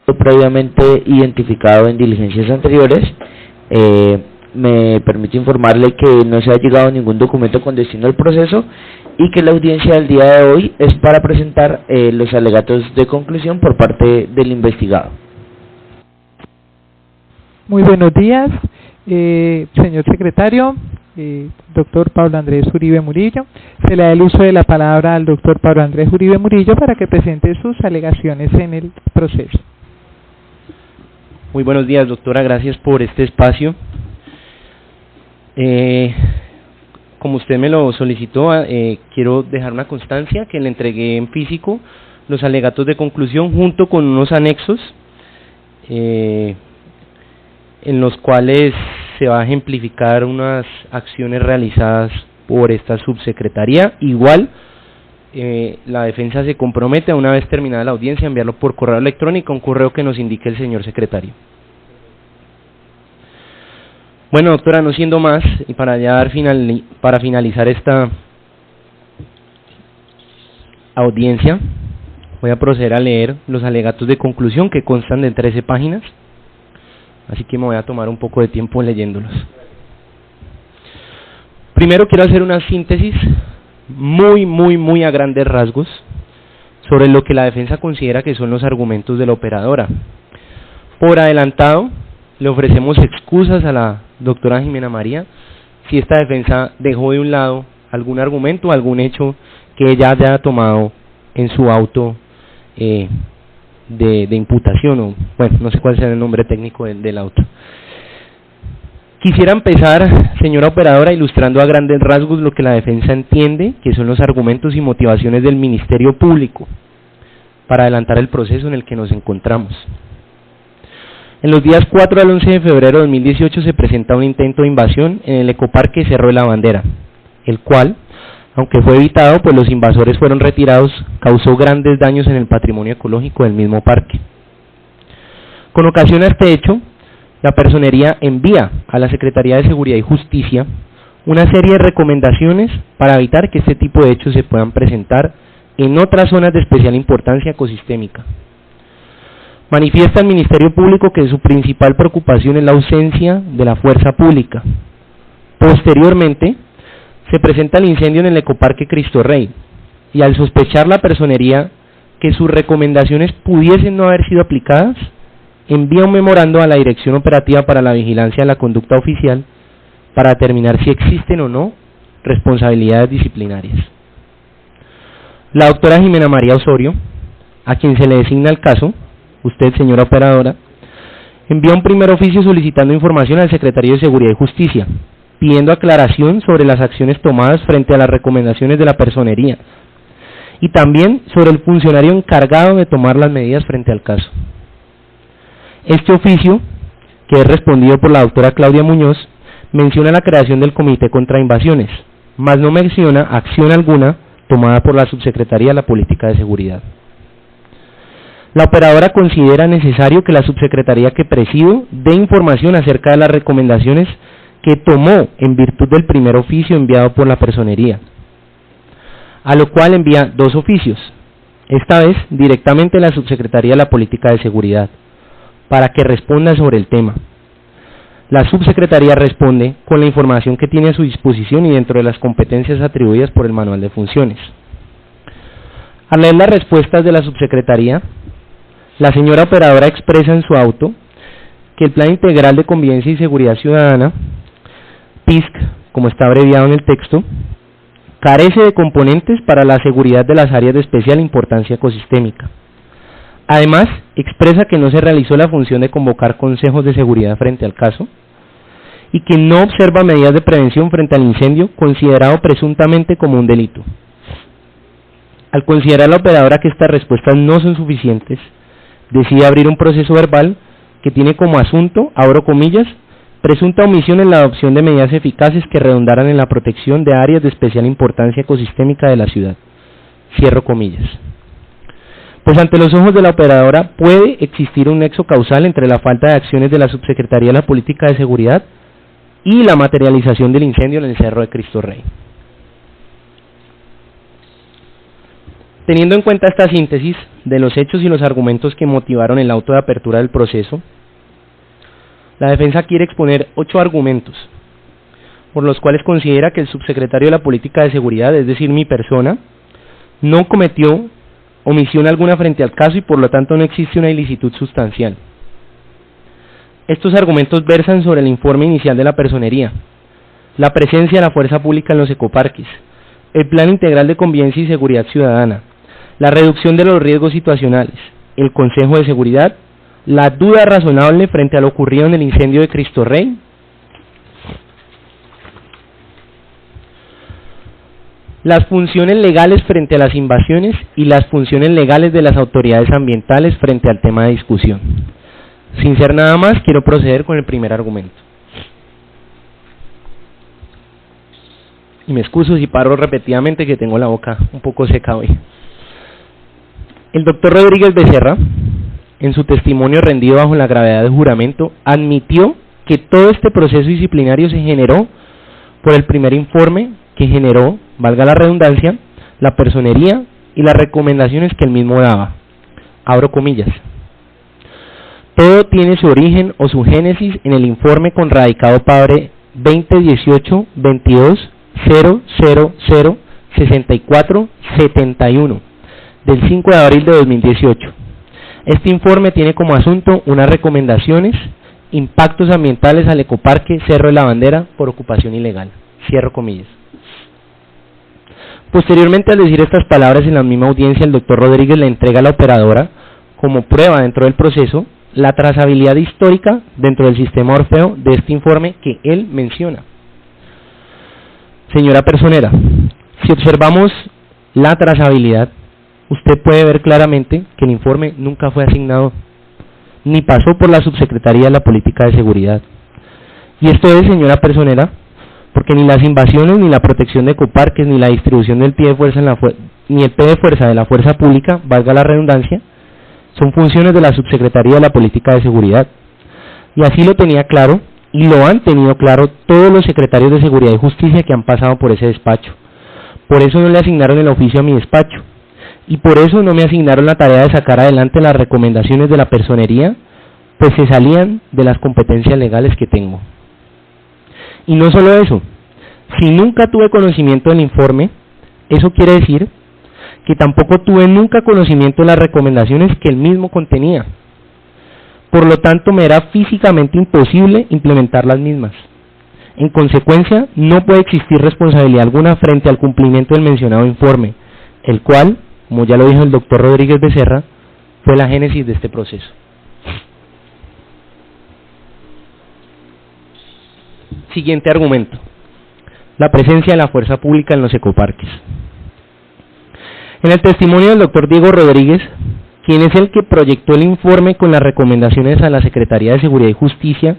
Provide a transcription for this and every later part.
previamente identificado en diligencias anteriores. Me permite informarle que no se ha llegado ningún documento con destino al proceso y que la audiencia del día de hoy es para presentar los alegatos de conclusión por parte del investigado. Muy buenos días, señor secretario, doctor Pablo Andrés Uribe Murillo. Se le da el uso de la palabra al doctor Pablo Andrés Uribe Murillo para que presente sus alegaciones en el proceso. Muy buenos días, doctora, gracias por este espacio. Como usted me lo solicitó, quiero dejar una constancia que le entregué en físico los alegatos de conclusión junto con unos anexos en los cuales se va a ejemplificar unas acciones realizadas por esta subsecretaría. Igual, la defensa se compromete a una vez terminada la audiencia a enviarlo por correo electrónico, un correo que nos indique el señor secretario. Bueno, doctora, no siendo más, y para ya para finalizar esta audiencia, voy a proceder a leer los alegatos de conclusión que constan de 13 páginas, así que me voy a tomar un poco de tiempo leyéndolos. Primero quiero hacer una síntesis muy a grandes rasgos sobre lo que la defensa considera que son los argumentos de la operadora. Por adelantado, le ofrecemos excusas a la doctora Jimena María si esta defensa dejó de un lado algún argumento o algún hecho que ella haya tomado en su auto de imputación, o bueno, no sé cuál sea el nombre técnico del auto. Quisiera empezar, señora operadora, ilustrando a grandes rasgos lo que la defensa entiende que son los argumentos y motivaciones del Ministerio Público para adelantar el proceso en el que nos encontramos. En los días 4 al 11 de febrero de 2018 se presenta un intento de invasión en el ecoparque Cerro de la Bandera, el cual, aunque fue evitado pues los invasores fueron retirados, causó grandes daños en el patrimonio ecológico del mismo parque. Con ocasión a este hecho, la Personería envía a la Secretaría de Seguridad y Justicia una serie de recomendaciones para evitar que este tipo de hechos se puedan presentar en otras zonas de especial importancia ecosistémica. Manifiesta el Ministerio Público que su principal preocupación es la ausencia de la fuerza pública. Posteriormente, se presenta el incendio en el ecoparque Cristo Rey, y al sospechar la Personería que sus recomendaciones pudiesen no haber sido aplicadas, envía un memorando a la Dirección Operativa para la Vigilancia de la Conducta Oficial para determinar si existen o no responsabilidades disciplinarias. La doctora Jimena María Osorio, a quien se le designa el caso, usted, señora operadora, envía un primer oficio solicitando información al Secretario de Seguridad y Justicia, pidiendo aclaración sobre las acciones tomadas frente a las recomendaciones de la Personería y también sobre el funcionario encargado de tomar las medidas frente al caso. Este oficio, que es respondido por la doctora Claudia Muñoz, menciona la creación del Comité contra Invasiones, mas no menciona acción alguna tomada por la Subsecretaría de la Política de Seguridad. La operadora considera necesario que la subsecretaría que presido dé información acerca de las recomendaciones que tomó en virtud del primer oficio enviado por la Personería, a lo cual envía dos oficios, esta vez directamente a la Subsecretaría de la Política de Seguridad, para que responda sobre el tema. La subsecretaría responde con la información que tiene a su disposición y dentro de las competencias atribuidas por el manual de funciones. Al leer las respuestas de la subsecretaría, la señora operadora expresa en su auto que el Plan Integral de Convivencia y Seguridad Ciudadana, PISC, como está abreviado en el texto, carece de componentes para la seguridad de las áreas de especial importancia ecosistémica. Además, expresa que no se realizó la función de convocar consejos de seguridad frente al caso y que no observa medidas de prevención frente al incendio considerado presuntamente como un delito. Al considerar la operadora que estas respuestas no son suficientes, decide abrir un proceso verbal que tiene como asunto, abro comillas, presunta omisión en la adopción de medidas eficaces que redundaran en la protección de áreas de especial importancia ecosistémica de la ciudad, cierro comillas. Pues ante los ojos de la operadora puede existir un nexo causal entre la falta de acciones de la Subsecretaría de la Política de Seguridad y la materialización del incendio en el Cerro de Cristo Rey. Teniendo en cuenta esta síntesis de los hechos y los argumentos que motivaron el auto de apertura del proceso, la defensa quiere exponer 8 argumentos por los cuales considera que el subsecretario de la Política de Seguridad, es decir, mi persona, no cometió omisión alguna frente al caso y por lo tanto no existe una ilicitud sustancial. Estos argumentos versan sobre el informe inicial de la personería, la presencia de la fuerza pública en los ecoparques, el Plan Integral de Convivencia y Seguridad Ciudadana, la reducción de los riesgos situacionales, el Consejo de Seguridad, la duda razonable frente a lo ocurrido en el incendio de Cristo Rey, las funciones legales frente a las invasiones y las funciones legales de las autoridades ambientales frente al tema de discusión. Sin ser nada más, quiero proceder con el primer argumento. Y me excuso si paro repetidamente, que tengo la boca un poco seca hoy. El doctor Rodríguez Becerra, en su testimonio rendido bajo la gravedad del juramento, admitió que todo este proceso disciplinario se generó por el primer informe que generó, valga la redundancia, la personería y las recomendaciones que él mismo daba. Abro comillas. Todo tiene su origen o su génesis en el informe con radicado padre 2018-22-000-6471 del 5 de abril de 2018. Este informe tiene como asunto unas recomendaciones, impactos ambientales al ecoparque Cerro de la Bandera por ocupación ilegal. Cierro comillas. Posteriormente, al decir estas palabras en la misma audiencia, el doctor Rodríguez le entrega a la operadora, como prueba dentro del proceso, la trazabilidad histórica dentro del sistema Orfeo de este informe que él menciona. Señora personera, si observamos la trazabilidad, usted puede ver claramente que el informe nunca fue asignado, ni pasó por la Subsecretaría de la Política de Seguridad. Y esto es, señora personera, porque ni las invasiones, ni la protección de ecoparques, ni la distribución del pie de fuerza ni el pie de fuerza de la fuerza pública, valga la redundancia, son funciones de la Subsecretaría de la Política de Seguridad. Y así lo tenía claro, y lo han tenido claro todos los secretarios de Seguridad y Justicia que han pasado por ese despacho. Por eso no le asignaron el oficio a mi despacho, y por eso no me asignaron la tarea de sacar adelante las recomendaciones de la personería, pues se salían de las competencias legales que tengo. Y no solo eso, si nunca tuve conocimiento del informe, eso quiere decir que tampoco tuve nunca conocimiento de las recomendaciones que él mismo contenía. Por lo tanto, me era físicamente imposible implementar las mismas. En consecuencia, no puede existir responsabilidad alguna frente al cumplimiento del mencionado informe, el cual, como ya lo dijo el doctor Rodríguez Becerra, fue la génesis de este proceso. Siguiente argumento: la presencia de la fuerza pública en los ecoparques. En el testimonio del doctor Diego Rodríguez, quien es el que proyectó el informe con las recomendaciones a la Secretaría de Seguridad y Justicia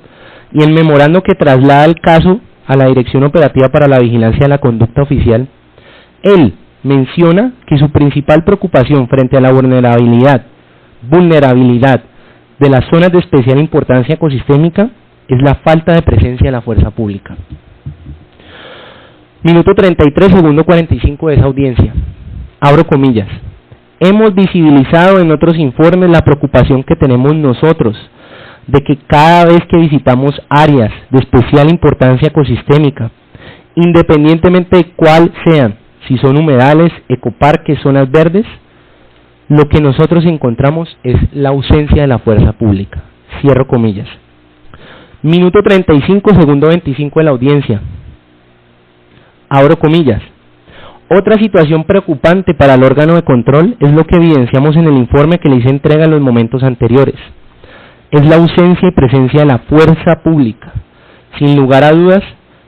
y el memorando que traslada el caso a la Dirección Operativa para la Vigilancia de la Conducta Oficial, él menciona que su principal preocupación frente a la vulnerabilidad de las zonas de especial importancia ecosistémica es la falta de presencia de la fuerza pública. Minuto 33, segundo 45 de esa audiencia. Abro comillas. Hemos visibilizado en otros informes la preocupación que tenemos nosotros de que cada vez que visitamos áreas de especial importancia ecosistémica, independientemente de cuál sean, si son humedales, ecoparques, zonas verdes, lo que nosotros encontramos es la ausencia de la fuerza pública. Cierro comillas. Minuto 35, segundo 25 de la audiencia. Abro comillas. Otra situación preocupante para el órgano de control es lo que evidenciamos en el informe que le hice entrega en los momentos anteriores. Es la ausencia y presencia de la fuerza pública. Sin lugar a dudas,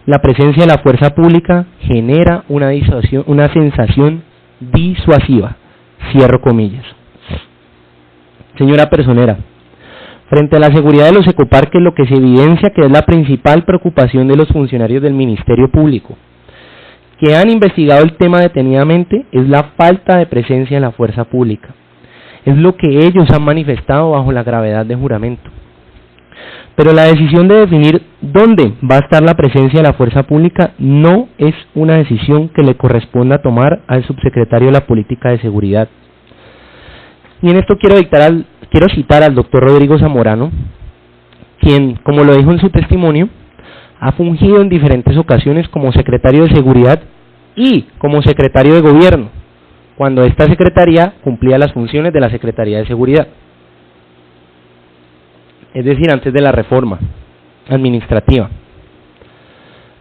la presencia de la fuerza pública genera una sensación disuasiva. Cierro comillas. Señora personera, frente a la seguridad de los ecoparques, lo que se evidencia que es la principal preocupación de los funcionarios del Ministerio Público, que han investigado el tema detenidamente, es la falta de presencia de la fuerza pública. Es lo que ellos han manifestado bajo la gravedad de juramento. Pero la decisión de definir dónde va a estar la presencia de la fuerza pública no es una decisión que le corresponda tomar al subsecretario de la Política de Seguridad. Y en esto quiero citar al doctor Rodrigo Zamorano, quien, como lo dijo en su testimonio, ha fungido en diferentes ocasiones como secretario de Seguridad y como secretario de Gobierno, cuando esta secretaría cumplía las funciones de la Secretaría de Seguridad, es decir, antes de la reforma administrativa.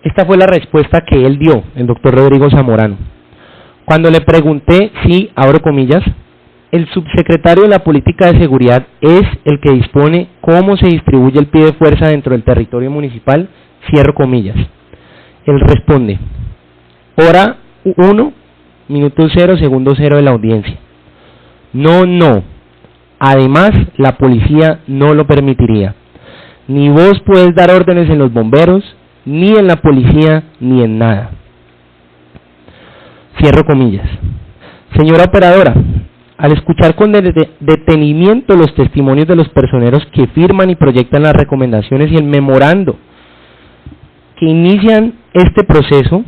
Esta fue la respuesta que él dio, el doctor Rodrigo Zamorano. Cuando le pregunté si, abro comillas, el subsecretario de la Política de Seguridad es el que dispone cómo se distribuye el pie de fuerza dentro del territorio municipal, cierro comillas. Él responde, hora 1, minuto 0, segundo 0 de la audiencia. No. Además, la policía no lo permitiría. Ni vos puedes dar órdenes en los bomberos, ni en la policía, ni en nada. Cierro comillas. Señora operadora, al escuchar con detenimiento los testimonios de los personeros que firman y proyectan las recomendaciones y el memorando que inician este proceso,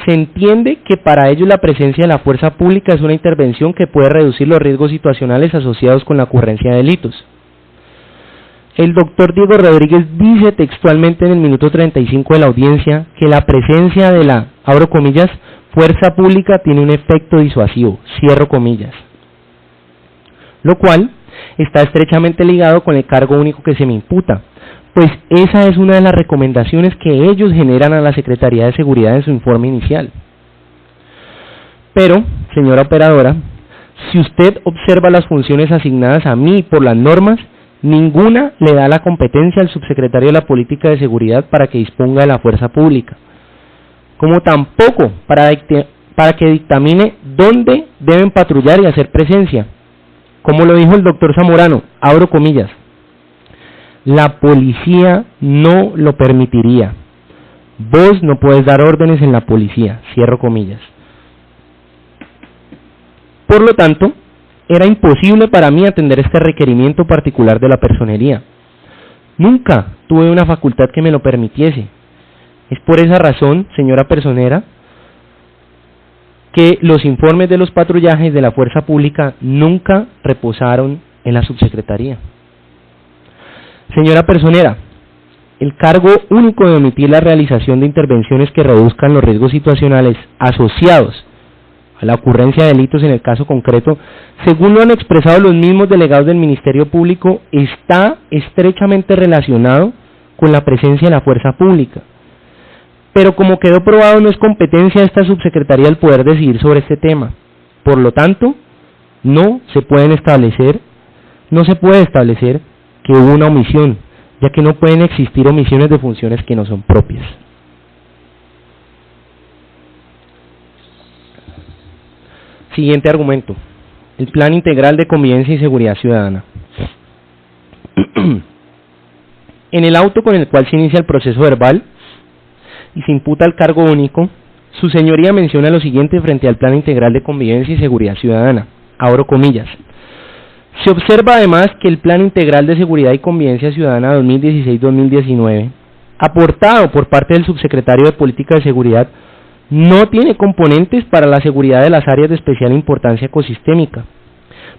se entiende que para ellos la presencia de la fuerza pública es una intervención que puede reducir los riesgos situacionales asociados con la ocurrencia de delitos. El doctor Diego Rodríguez dice textualmente en el minuto 35 de la audiencia que la presencia de la, abro comillas, fuerza pública tiene un efecto disuasivo, cierro comillas, lo cual está estrechamente ligado con el cargo único que se me imputa, pues esa es una de las recomendaciones que ellos generan a la Secretaría de Seguridad en su informe inicial. Pero, señora operadora, si usted observa las funciones asignadas a mí por las normas, ninguna le da la competencia al subsecretario de la Política de Seguridad para que disponga de la fuerza pública, como tampoco para que dictamine dónde deben patrullar y hacer presencia. Como lo dijo el doctor Zamorano, abro comillas, la policía no lo permitiría. Vos no puedes dar órdenes en la policía, cierro comillas. Por lo tanto, era imposible para mí atender este requerimiento particular de la personería. Nunca tuve una facultad que me lo permitiese. Es por esa razón, señora personera, que los informes de los patrullajes de la fuerza pública nunca reposaron en la subsecretaría. Señora personera, el cargo único de omitir la realización de intervenciones que reduzcan los riesgos situacionales asociados a la ocurrencia de delitos en el caso concreto, según lo han expresado los mismos delegados del Ministerio Público, está estrechamente relacionado con la presencia de la fuerza pública. Pero como quedó probado, no es competencia de esta subsecretaría el poder decidir sobre este tema. Por lo tanto, no se puede establecer que hubo una omisión, ya que no pueden existir omisiones de funciones que no son propias. Siguiente argumento, el Plan Integral de Convivencia y Seguridad Ciudadana. En el auto con el cual se inicia el proceso verbal y se imputa el cargo único, su señoría menciona lo siguiente frente al Plan Integral de Convivencia y Seguridad Ciudadana, abro comillas. Se observa además que el Plan Integral de Seguridad y Convivencia Ciudadana 2016-2019, aportado por parte del subsecretario de Política de Seguridad, no tiene componentes para la seguridad de las áreas de especial importancia ecosistémica,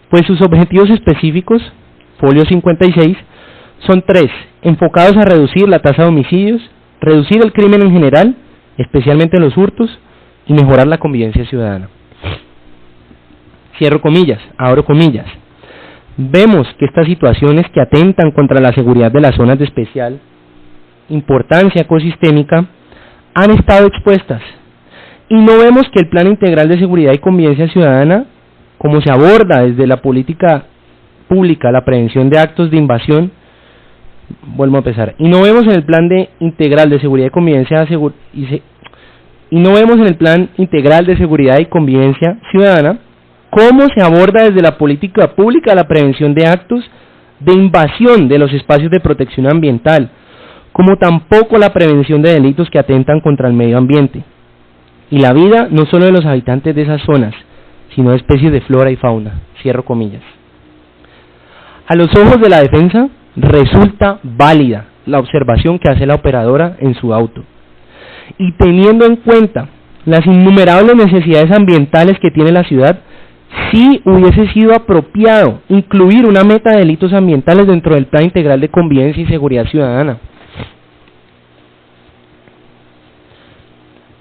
pues sus objetivos específicos, folio 56, son 3, enfocados a reducir la tasa de homicidios, reducir el crimen en general, especialmente los hurtos, y mejorar la convivencia ciudadana. Cierro comillas, abro comillas. Vemos que estas situaciones que atentan contra la seguridad de las zonas de especial importancia ecosistémica han estado expuestas, y no vemos que el Plan Integral de Seguridad y Convivencia Ciudadana, como se aborda desde la política pública la prevención de actos de invasión, vuelvo a empezar, y no vemos en el Plan Integral de Seguridad y Convivencia Ciudadana cómo se aborda desde la política pública la prevención de actos de invasión de los espacios de protección ambiental, como tampoco la prevención de delitos que atentan contra el medio ambiente y la vida no solo de los habitantes de esas zonas, sino de especies de flora y fauna, cierro comillas. A los ojos de la defensa, resulta válida la observación que hace la operadora en su auto. Y teniendo en cuenta las innumerables necesidades ambientales que tiene la ciudad, sí hubiese sido apropiado incluir una meta de delitos ambientales dentro del Plan Integral de Convivencia y Seguridad Ciudadana.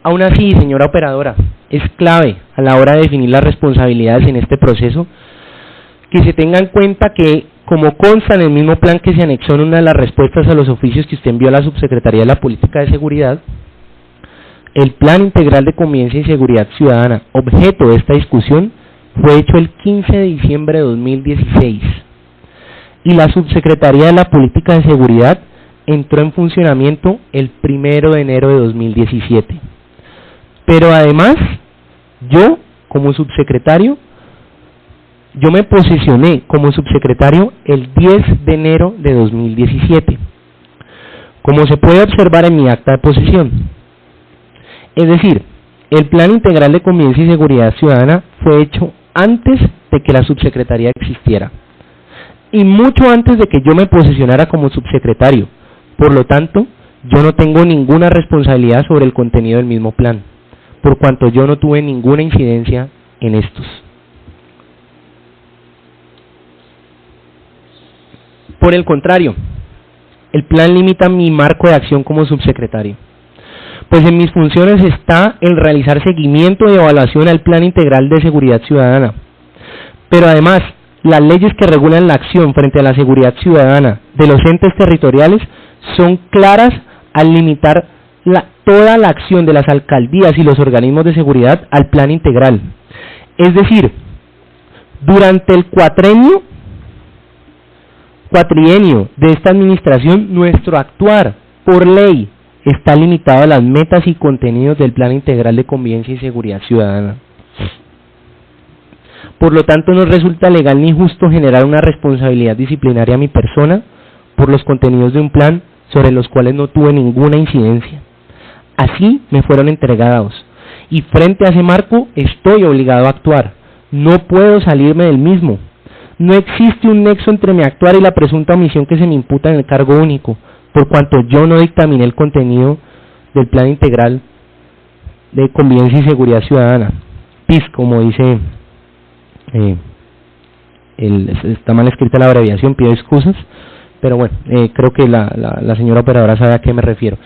Aún así, señora operadora, es clave a la hora de definir las responsabilidades en este proceso que se tenga en cuenta que, como consta en el mismo plan que se anexó en una de las respuestas a los oficios que usted envió a la Subsecretaría de la Política de Seguridad, el Plan Integral de Convivencia y Seguridad Ciudadana, objeto de esta discusión, fue hecho el 15 de diciembre de 2016 y la Subsecretaría de la Política de Seguridad entró en funcionamiento el 1 de enero de 2017. Pero además, yo como subsecretario, yo me posesioné como subsecretario el 10 de enero de 2017, como se puede observar en mi acta de posesión. Es decir, el Plan Integral de Convivencia y Seguridad Ciudadana fue hecho antes de que la subsecretaría existiera y mucho antes de que yo me posesionara como subsecretario. Por lo tanto, yo no tengo ninguna responsabilidad sobre el contenido del mismo plan, por cuanto yo no tuve ninguna incidencia en estos. Por el contrario, el plan limita mi marco de acción como subsecretario, pues en mis funciones está el realizar seguimiento y evaluación al Plan Integral de Seguridad Ciudadana. Pero además, las leyes que regulan la acción frente a la seguridad ciudadana de los entes territoriales son claras al limitar toda la acción de las alcaldías y los organismos de seguridad al plan integral. Es decir, durante el cuatrienio de esta administración, nuestro actuar por ley está limitado a las metas y contenidos del Plan Integral de Convivencia y Seguridad Ciudadana. Por lo tanto, no resulta legal ni justo generar una responsabilidad disciplinaria a mi persona por los contenidos de un plan sobre los cuales no tuve ninguna incidencia. Así me fueron entregados, y frente a ese marco estoy obligado a actuar. No puedo salirme del mismo. No existe un nexo entre mi actuar y la presunta omisión que se me imputa en el cargo único, por cuanto yo no dictaminé el contenido del Plan Integral de Convivencia y Seguridad Ciudadana, PIS, como dice, está mal escrita la abreviación, pido excusas, pero bueno, creo que la señora operadora sabe a qué me refiero.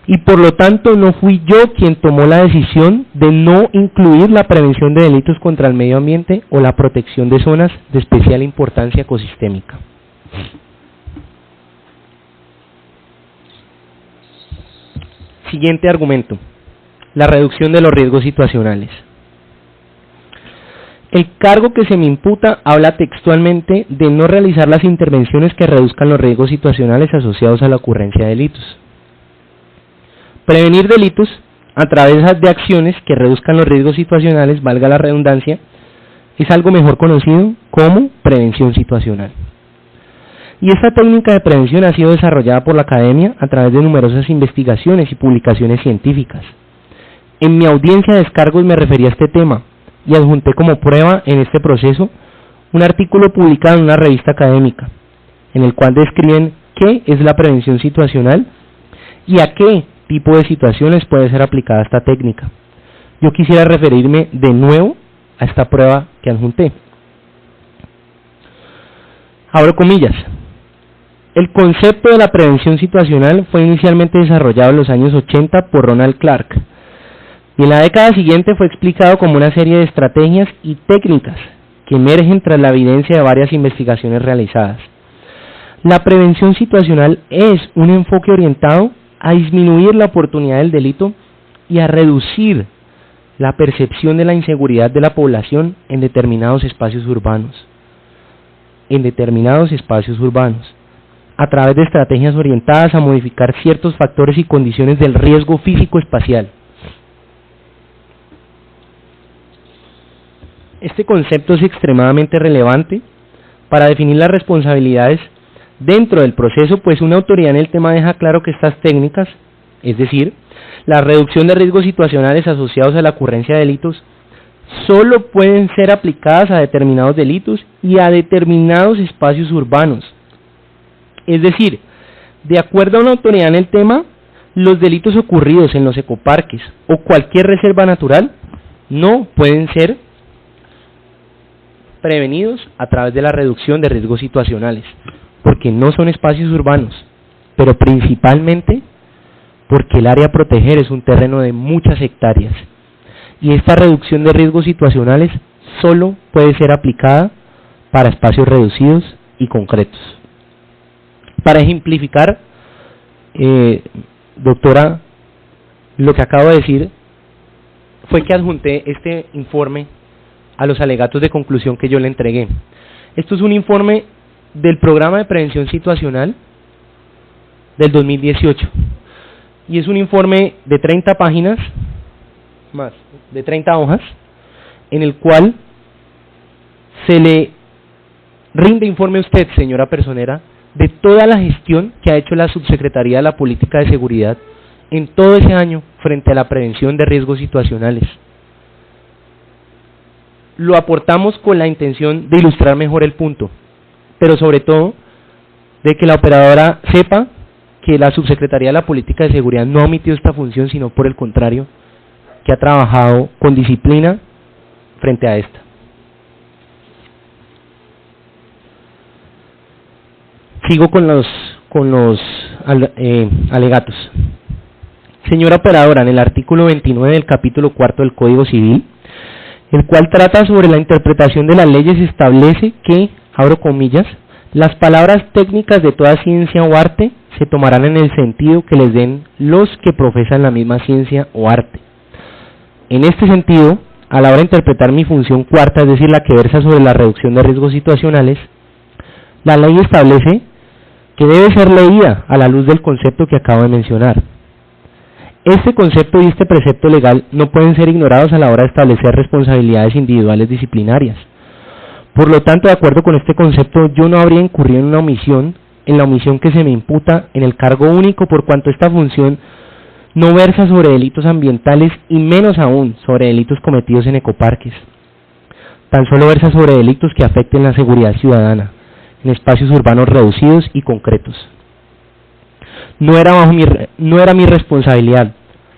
Y por lo tanto no fui yo quien tomó la decisión de no incluir la prevención de delitos contra el medio ambiente o la protección de zonas de especial importancia ecosistémica. Siguiente argumento: la reducción de los riesgos situacionales. El cargo que se me imputa habla textualmente de no realizar las intervenciones que reduzcan los riesgos situacionales asociados a la ocurrencia de delitos. Prevenir delitos a través de acciones que reduzcan los riesgos situacionales, valga la redundancia, es algo mejor conocido como prevención situacional. Y esta técnica de prevención ha sido desarrollada por la academia a través de numerosas investigaciones y publicaciones científicas. En mi audiencia de descargos me referí a este tema y adjunté como prueba en este proceso un artículo publicado en una revista académica, en el cual describen qué es la prevención situacional y a qué tipo de situaciones puede ser aplicada esta técnica. Yo quisiera referirme de nuevo a esta prueba que adjunté. Abro comillas. El concepto de la prevención situacional fue inicialmente desarrollado en los años 80 por Ronald Clark, y en la década siguiente fue explicado como una serie de estrategias y técnicas que emergen tras la evidencia de varias investigaciones realizadas. La prevención situacional es un enfoque orientado a disminuir la oportunidad del delito y a reducir la percepción de la inseguridad de la población en determinados espacios urbanos. A través de estrategias orientadas a modificar ciertos factores y condiciones del riesgo físico-espacial. Este concepto es extremadamente relevante para definir las responsabilidades dentro del proceso, pues una autoridad en el tema deja claro que estas técnicas, es decir, la reducción de riesgos situacionales asociados a la ocurrencia de delitos, solo pueden ser aplicadas a determinados delitos y a determinados espacios urbanos. Es decir, de acuerdo a una autoridad en el tema, los delitos ocurridos en los ecoparques o cualquier reserva natural no pueden ser prevenidos a través de la reducción de riesgos situacionales, porque no son espacios urbanos, pero principalmente porque el área a proteger es un terreno de muchas hectáreas, y esta reducción de riesgos situacionales solo puede ser aplicada para espacios reducidos y concretos. Para ejemplificar, doctora, lo que acabo de decir fue que adjunté este informe a los alegatos de conclusión que yo le entregué. Esto es un informe del Programa de Prevención Situacional del 2018 y es un informe de 30 páginas, más de 30 hojas, en el cual se le rinde informe a usted, señora personera, de toda la gestión que ha hecho la Subsecretaría de la Política de Seguridad en todo ese año frente a la prevención de riesgos situacionales. Lo aportamos con la intención de ilustrar mejor el punto, pero sobre todo de que la operadora sepa que la Subsecretaría de la Política de Seguridad no ha omitido esta función, sino por el contrario, que ha trabajado con disciplina frente a esta. Sigo con los alegatos. Señora operadora, en el artículo 29 del capítulo 4 del Código Civil, el cual trata sobre la interpretación de las leyes, establece que, abro comillas, las palabras técnicas de toda ciencia o arte se tomarán en el sentido que les den los que profesan la misma ciencia o arte. En este sentido, a la hora de interpretar mi función cuarta, es decir, la que versa sobre la reducción de riesgos situacionales, la ley establece que debe ser leída a la luz del concepto que acabo de mencionar. Este concepto y este precepto legal no pueden ser ignorados a la hora de establecer responsabilidades individuales disciplinarias. Por lo tanto, de acuerdo con este concepto, yo no habría incurrido en la omisión que se me imputa en el cargo único, por cuanto esta función no versa sobre delitos ambientales y menos aún sobre delitos cometidos en ecoparques. Tan solo versa sobre delitos que afecten la seguridad ciudadana en espacios urbanos reducidos y concretos. No era mi responsabilidad,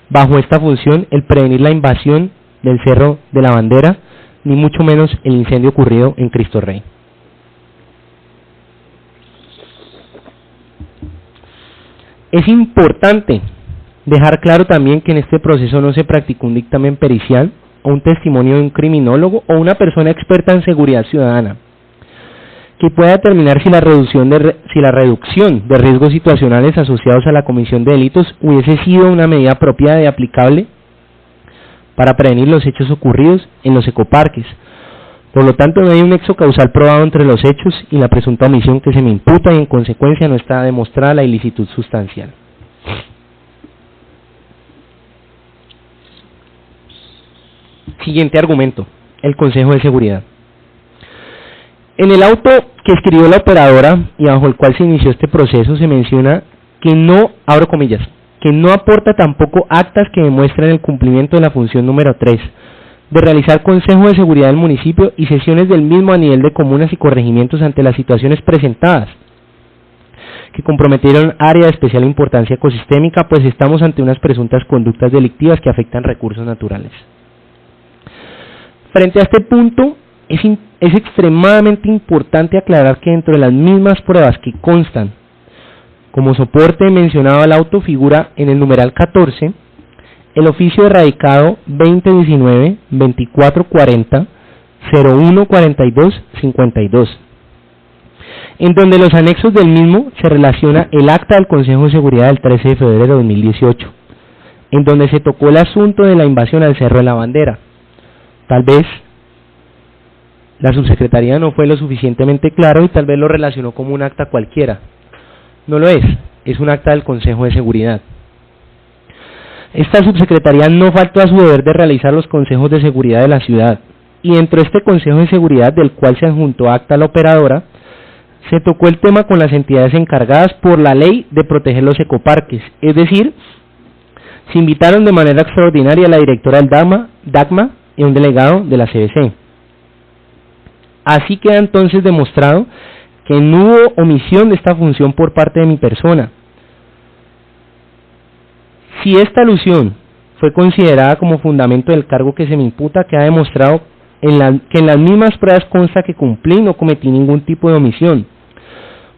bajo esta función, el prevenir la invasión del Cerro de la Bandera, ni mucho menos el incendio ocurrido en Cristo Rey. Es importante dejar claro también que en este proceso no se practicó un dictamen pericial o un testimonio de un criminólogo o una persona experta en seguridad ciudadana que pueda determinar si la reducción de riesgos situacionales asociados a la comisión de delitos hubiese sido una medida apropiada y aplicable para prevenir los hechos ocurridos en los ecoparques. Por lo tanto, no hay un nexo causal probado entre los hechos y la presunta omisión que se me imputa, y en consecuencia no está demostrada la ilicitud sustancial. Siguiente argumento: el Consejo de Seguridad. En el auto que escribió la operadora y bajo el cual se inició este proceso se menciona que no, abro comillas, que no aporta tampoco actas que demuestren el cumplimiento de la función número 3, de realizar Consejo de Seguridad del municipio y sesiones del mismo a nivel de comunas y corregimientos ante las situaciones presentadas, que comprometieron área de especial importancia ecosistémica, pues estamos ante unas presuntas conductas delictivas que afectan recursos naturales. Frente a este punto, es extremadamente importante aclarar que dentro de las mismas pruebas que constan como soporte mencionado al auto figura en el numeral 14 el oficio de radicado 2019-2440-0142-52, en donde los anexos del mismo se relaciona el acta del Consejo de Seguridad del 13 de febrero de 2018, en donde se tocó el asunto de la invasión al Cerro de la Bandera. Tal vez la subsecretaría no fue lo suficientemente claro y tal vez lo relacionó como un acta cualquiera. No lo es un acta del Consejo de Seguridad. Esta subsecretaría no faltó a su deber de realizar los consejos de seguridad de la ciudad, y dentro de este Consejo de Seguridad, del cual se adjuntó acta a la operadora, se tocó el tema con las entidades encargadas por la ley de proteger los ecoparques, es decir, se invitaron de manera extraordinaria a la directora del DACMA y un delegado de la CBC. Así queda entonces demostrado que no hubo omisión de esta función por parte de mi persona. Si esta alusión fue considerada como fundamento del cargo que se me imputa, queda demostrado que en las mismas pruebas consta que cumplí y no cometí ningún tipo de omisión.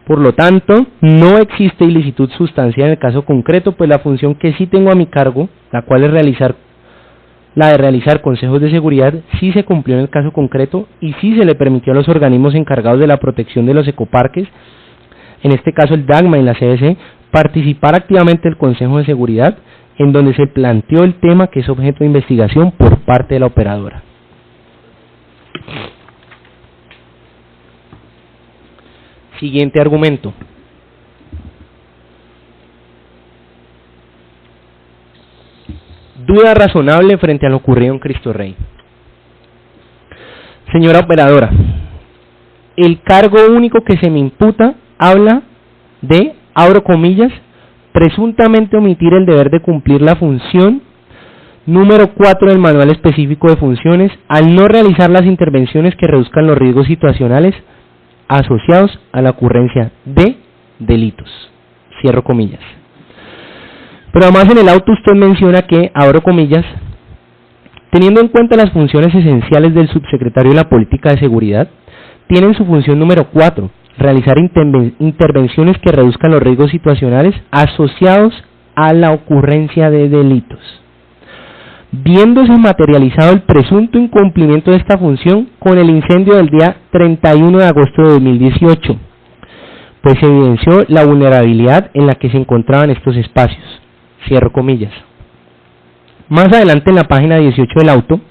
Por lo tanto, no existe ilicitud sustancial en el caso concreto, pues la función que sí tengo a mi cargo, la cual es la de realizar consejos de seguridad, sí se cumplió en el caso concreto y sí se le permitió a los organismos encargados de la protección de los ecoparques, en este caso el DAGMA y la CBC, participar activamente del Consejo de Seguridad, en donde se planteó el tema que es objeto de investigación por parte de la operadora. Siguiente argumento. Duda razonable frente a lo ocurrido en Cristo Rey. Señora operadora, el cargo único que se me imputa habla de, abro comillas, presuntamente omitir el deber de cumplir la función número 4 del manual específico de funciones al no realizar las intervenciones que reduzcan los riesgos situacionales asociados a la ocurrencia de delitos. Cierro comillas. Pero además en el auto usted menciona que, abro comillas, teniendo en cuenta las funciones esenciales del subsecretario de la Política de Seguridad, tienen su función número 4, realizar intervenciones que reduzcan los riesgos situacionales asociados a la ocurrencia de delitos. Viéndose materializado el presunto incumplimiento de esta función con el incendio del día 31 de agosto de 2018, pues se evidenció la vulnerabilidad en la que se encontraban estos espacios. Cierro comillas. Más adelante en la página 18 del auto,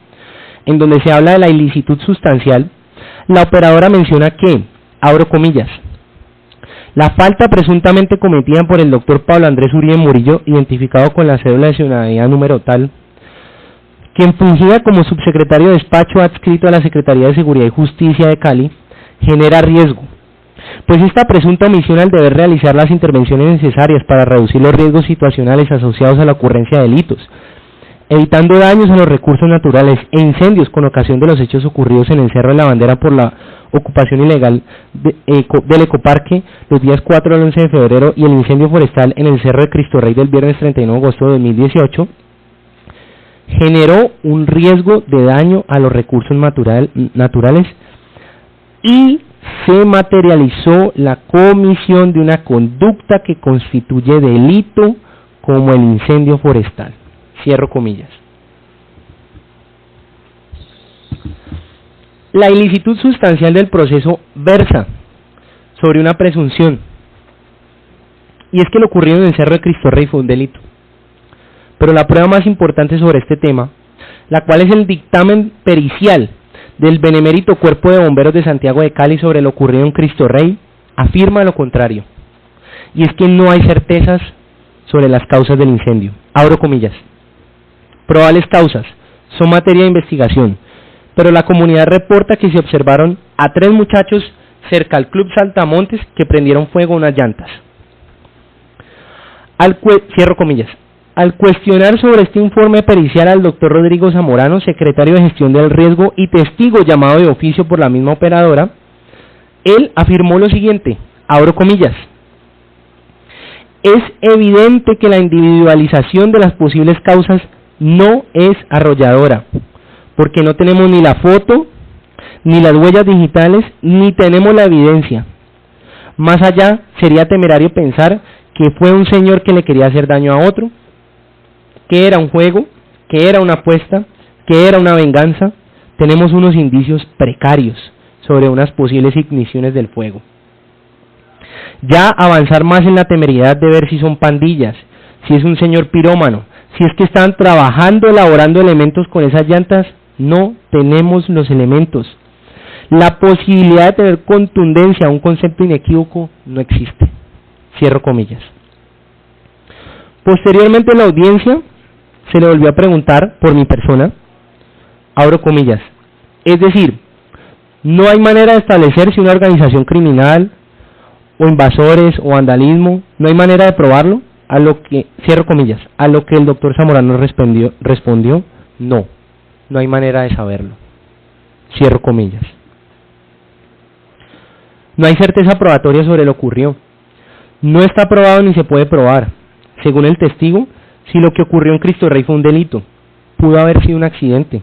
en donde se habla de la ilicitud sustancial, la operadora menciona que, abro comillas, la falta presuntamente cometida por el doctor Pablo Andrés Uribe Murillo, identificado con la cédula de ciudadanía número tal, quien fungía como subsecretario de despacho adscrito a la Secretaría de Seguridad y Justicia de Cali, genera riesgo, pues esta presunta omisión al deber realizar las intervenciones necesarias para reducir los riesgos situacionales asociados a la ocurrencia de delitos, evitando daños a los recursos naturales e incendios con ocasión de los hechos ocurridos en el Cerro de la Bandera por la ocupación ilegal del ecoparque los días 4 al 11 de febrero y el incendio forestal en el Cerro de Cristo Rey del viernes 31 de agosto de 2018, generó un riesgo de daño a los recursos naturales y se materializó la comisión de una conducta que constituye delito como el incendio forestal. Cierro comillas. La ilicitud sustancial del proceso versa sobre una presunción, y es que lo ocurrido en el Cerro de Cristo Rey fue un delito. Pero la prueba más importante sobre este tema, la cual es el dictamen pericial del Benemérito Cuerpo de Bomberos de Santiago de Cali sobre lo ocurrido en Cristo Rey, afirma lo contrario, y es que no hay certezas sobre las causas del incendio. Abro comillas. Probables causas son materia de investigación, pero la comunidad reporta que se observaron a 3 muchachos cerca al Club Saltamontes que prendieron fuego a unas llantas. Cierro comillas. Al cuestionar sobre este informe pericial al doctor Rodrigo Zamorano, secretario de Gestión del Riesgo y testigo llamado de oficio por la misma operadora, él afirmó lo siguiente, abro comillas, es evidente que la individualización de las posibles causas no es arrolladora, porque no tenemos ni la foto, ni las huellas digitales, ni tenemos la evidencia. Más allá, sería temerario pensar que fue un señor que le quería hacer daño a otro, que era un juego, que era una apuesta, que era una venganza. Tenemos unos indicios precarios sobre unas posibles igniciones del fuego. Ya avanzar más en la temeridad de ver si son pandillas, si es un señor pirómano, si es que están trabajando, elaborando elementos con esas llantas, no tenemos los elementos. La posibilidad de tener contundencia a un concepto inequívoco no existe. Cierro comillas. Posteriormente en la audiencia se le volvió a preguntar por mi persona, abro comillas, es decir, no hay manera de establecer si una organización criminal o invasores o vandalismo, no hay manera de probarlo, a lo que, cierro comillas, a lo que el doctor Zamorano respondió, no hay manera de saberlo, cierro comillas. No hay certeza probatoria sobre lo ocurrido. No está probado ni se puede probar, según el testigo, si lo que ocurrió en Cristo Rey fue un delito. Pudo haber sido un accidente.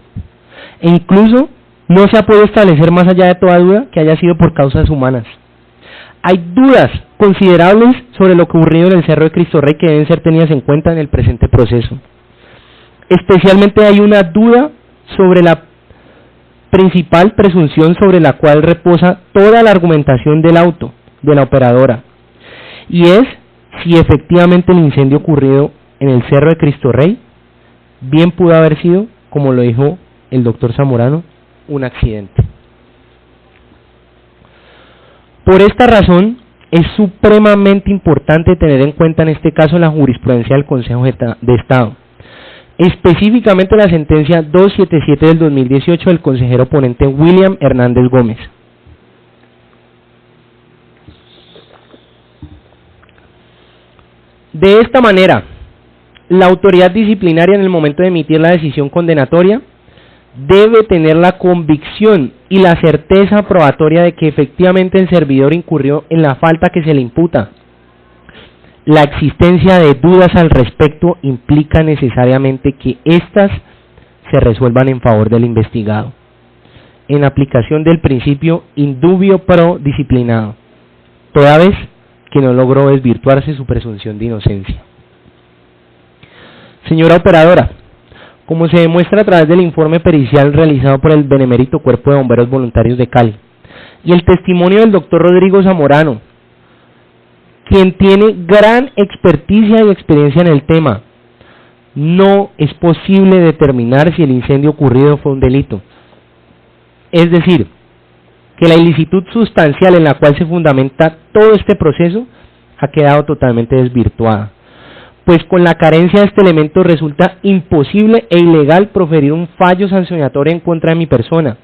E incluso no se ha podido establecer más allá de toda duda que haya sido por causas humanas. Hay dudas considerables sobre lo ocurrido en el Cerro de Cristo Rey que deben ser tenidas en cuenta en el presente proceso. Especialmente hay una duda sobre la principal presunción sobre la cual reposa toda la argumentación del auto de la operadora, y es si efectivamente el incendio ocurrido en el Cerro de Cristo Rey bien pudo haber sido, como lo dijo el doctor Zamorano, un accidente. Por esta razón, es supremamente importante tener en cuenta en este caso la jurisprudencia del Consejo de Estado, específicamente la sentencia 277 del 2018 del consejero ponente William Hernández Gómez. De esta manera, la autoridad disciplinaria en el momento de emitir la decisión condenatoria debe tener la convicción y la certeza probatoria de que efectivamente el servidor incurrió en la falta que se le imputa. La existencia de dudas al respecto implica necesariamente que éstas se resuelvan en favor del investigado, en aplicación del principio indubio pro disciplinado, toda vez que no logró desvirtuarse su presunción de inocencia. Señora operadora, como se demuestra a través del informe pericial realizado por el Benemérito Cuerpo de Bomberos Voluntarios de Cali y el testimonio del doctor Rodrigo Zamorano, quien tiene gran experticia y experiencia en el tema, no es posible determinar si el incendio ocurrido fue un delito. Es decir, que la ilicitud sustancial en la cual se fundamenta todo este proceso ha quedado totalmente desvirtuada, pues con la carencia de este elemento resulta imposible e ilegal proferir un fallo sancionatorio en contra de mi persona,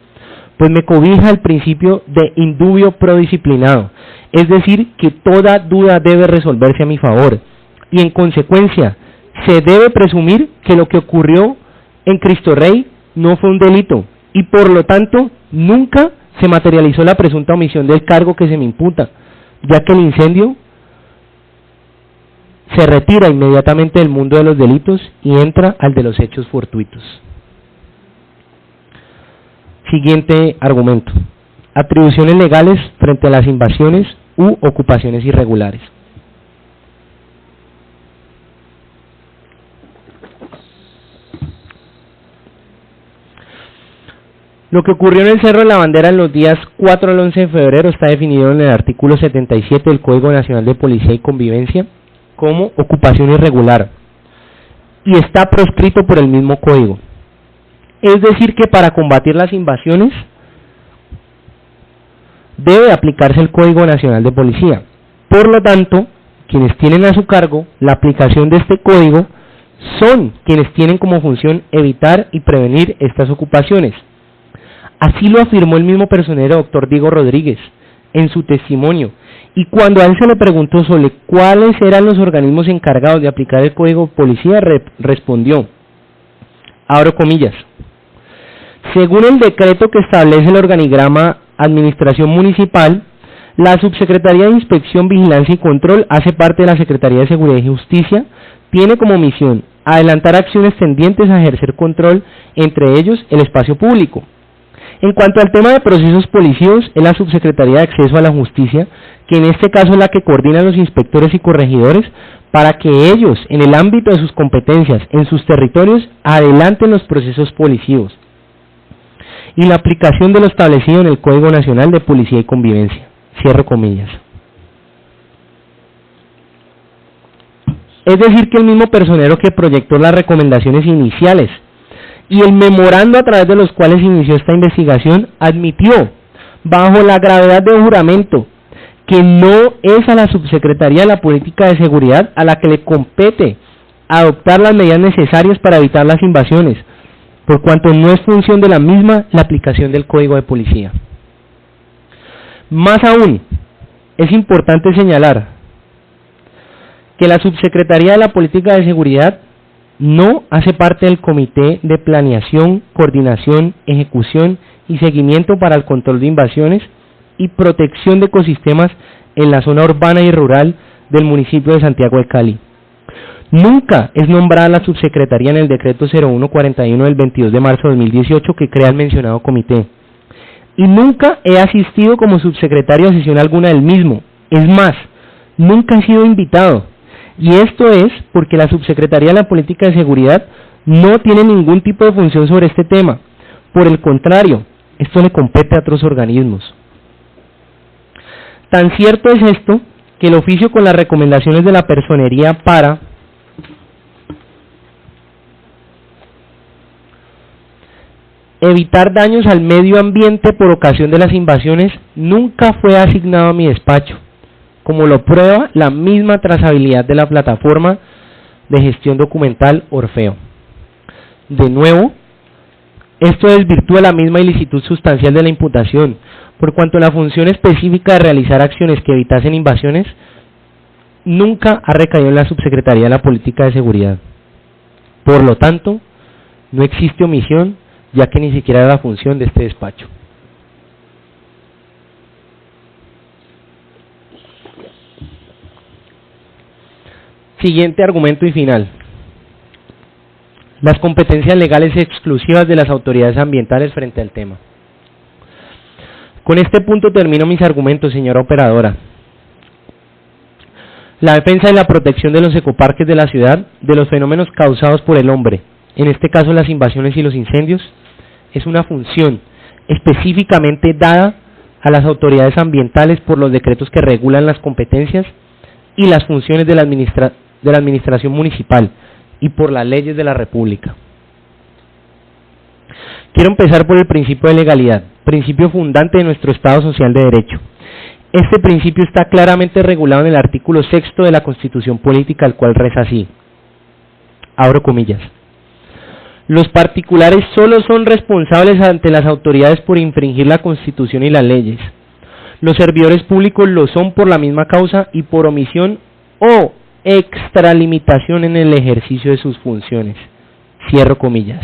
pues me cobija el principio de indubio pro disciplinado, es decir, que toda duda debe resolverse a mi favor, y en consecuencia se debe presumir que lo que ocurrió en Cristo Rey no fue un delito, y por lo tanto nunca se materializó la presunta omisión del cargo que se me imputa, ya que el incendio se retira inmediatamente del mundo de los delitos y entra al de los hechos fortuitos. Siguiente argumento: atribuciones legales frente a las invasiones u ocupaciones irregulares. Lo que ocurrió en el Cerro de la Bandera en los días 4 al 11 de febrero está definido en el artículo 77 del Código Nacional de Policía y Convivencia como ocupación irregular y está proscrito por el mismo código. Es decir, que para combatir las invasiones debe aplicarse el Código Nacional de Policía. Por lo tanto, quienes tienen a su cargo la aplicación de este código son quienes tienen como función evitar y prevenir estas ocupaciones. Así lo afirmó el mismo personero doctor Diego Rodríguez en su testimonio, y cuando a él se le preguntó sobre cuáles eran los organismos encargados de aplicar el Código de Policía, respondió, abro comillas, según el decreto que establece el organigrama Administración Municipal, la Subsecretaría de Inspección, Vigilancia y Control hace parte de la Secretaría de Seguridad y Justicia, tiene como misión adelantar acciones tendientes a ejercer control, entre ellos el espacio público. En cuanto al tema de procesos policíacos, es la Subsecretaría de Acceso a la Justicia, que en este caso es la que coordina a los inspectores y corregidores para que ellos, en el ámbito de sus competencias, en sus territorios, adelanten los procesos policíacos y la aplicación de lo establecido en el Código Nacional de Policía y Convivencia. Cierro comillas. Es decir, que el mismo personero que proyectó las recomendaciones iniciales y el memorando a través de los cuales inició esta investigación admitió, bajo la gravedad de juramento, que no es a la Subsecretaría de la Política de Seguridad a la que le compete adoptar las medidas necesarias para evitar las invasiones, por cuanto no es función de la misma la aplicación del Código de Policía. Más aún, es importante señalar que la Subsecretaría de la Política de Seguridad no hace parte del Comité de Planeación, Coordinación, Ejecución y Seguimiento para el Control de Invasiones y protección de ecosistemas en la zona urbana y rural del municipio de Santiago de Cali. Nunca es nombrada la subsecretaría en el decreto 0141 del 22 de marzo de 2018 que crea el mencionado comité. Y nunca he asistido como subsecretario a sesión alguna del mismo. Es más, nunca he sido invitado. Y esto es porque la subsecretaría de la Política de Seguridad no tiene ningún tipo de función sobre este tema. Por el contrario, esto le compete a otros organismos. Tan cierto es esto que el oficio con las recomendaciones de la personería para evitar daños al medio ambiente por ocasión de las invasiones nunca fue asignado a mi despacho, como lo prueba la misma trazabilidad de la plataforma de gestión documental Orfeo. De nuevo, esto desvirtúa la misma ilicitud sustancial de la imputación, por cuanto la función específica de realizar acciones que evitasen invasiones nunca ha recaído en la Subsecretaría de la Política de Seguridad. Por lo tanto, no existe omisión, ya que ni siquiera era la función de este despacho. Siguiente argumento y final. Las competencias legales exclusivas de las autoridades ambientales frente al tema. Con este punto termino mis argumentos, señora operadora. La defensa y la protección de los ecoparques de la ciudad, de los fenómenos causados por el hombre, en este caso las invasiones y los incendios, es una función específicamente dada a las autoridades ambientales por los decretos que regulan las competencias y las funciones de la administración municipal y por las leyes de la República. Quiero empezar por el principio de legalidad, principio fundante de nuestro Estado social de derecho. Este principio está claramente regulado en el artículo 6 de la Constitución Política, el cual reza así, abro comillas: los particulares solo son responsables ante las autoridades por infringir la Constitución y las leyes. Los servidores públicos lo son por la misma causa y por omisión o extralimitación en el ejercicio de sus funciones. Cierro comillas.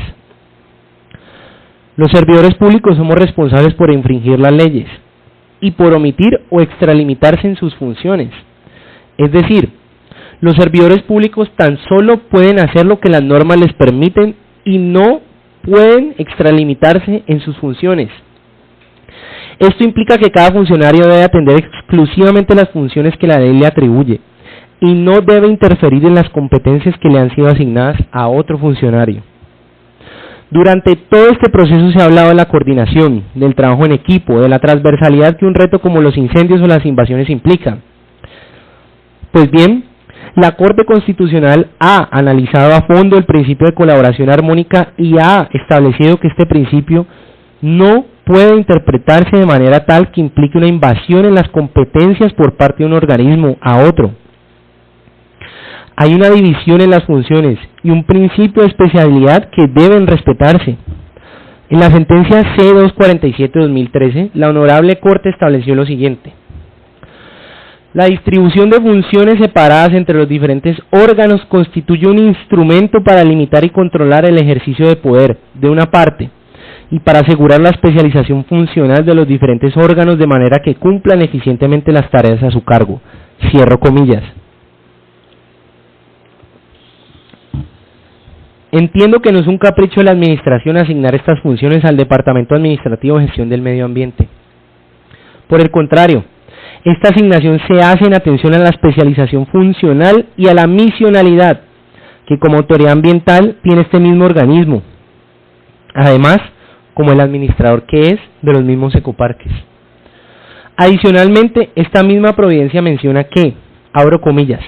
Los servidores públicos somos responsables por infringir las leyes y por omitir o extralimitarse en sus funciones. Es decir, los servidores públicos tan solo pueden hacer lo que las normas les permiten y no pueden extralimitarse en sus funciones. Esto implica que cada funcionario debe atender exclusivamente las funciones que la ley le atribuye y no debe interferir en las competencias que le han sido asignadas a otro funcionario. Durante todo este proceso se ha hablado de la coordinación, del trabajo en equipo, de la transversalidad que un reto como los incendios o las invasiones implica. Pues bien, la Corte Constitucional ha analizado a fondo el principio de colaboración armónica y ha establecido que este principio no puede interpretarse de manera tal que implique una invasión en las competencias por parte de un organismo a otro. Hay una división en las funciones y un principio de especialidad que deben respetarse. En la sentencia C-247-2013, la Honorable Corte estableció lo siguiente: la distribución de funciones separadas entre los diferentes órganos constituye un instrumento para limitar y controlar el ejercicio de poder, de una parte, y para asegurar la especialización funcional de los diferentes órganos de manera que cumplan eficientemente las tareas a su cargo. Cierro comillas. Entiendo que no es un capricho de la Administración asignar estas funciones al Departamento Administrativo de Gestión del Medio Ambiente. Por el contrario, esta asignación se hace en atención a la especialización funcional y a la misionalidad que como autoridad ambiental tiene este mismo organismo, además como el administrador que es de los mismos ecoparques. Adicionalmente, esta misma providencia menciona que, abro comillas,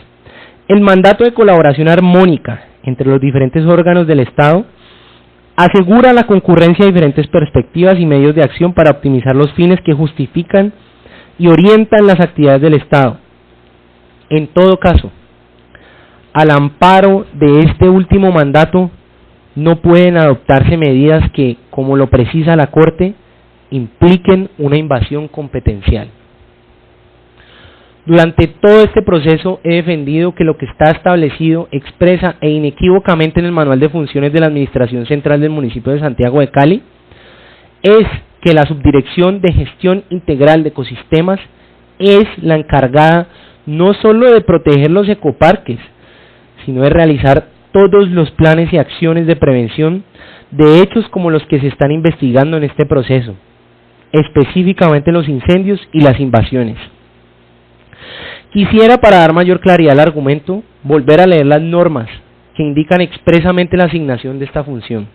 el mandato de colaboración armónica entre los diferentes órganos del Estado asegura la concurrencia de diferentes perspectivas y medios de acción para optimizar los fines que justifican y orientan las actividades del Estado. En todo caso, al amparo de este último mandato, no pueden adoptarse medidas que, como lo precisa la Corte, impliquen una invasión competencial. Durante todo este proceso he defendido que lo que está establecido expresa e inequívocamente en el Manual de Funciones de la Administración Central del municipio de Santiago de Cali es que la Subdirección de Gestión Integral de Ecosistemas es la encargada no solo de proteger los ecoparques, sino de realizar todos los planes y acciones de prevención de hechos como los que se están investigando en este proceso, específicamente los incendios y las invasiones. Quisiera, para dar mayor claridad al argumento, volver a leer las normas que indican expresamente la asignación de esta función.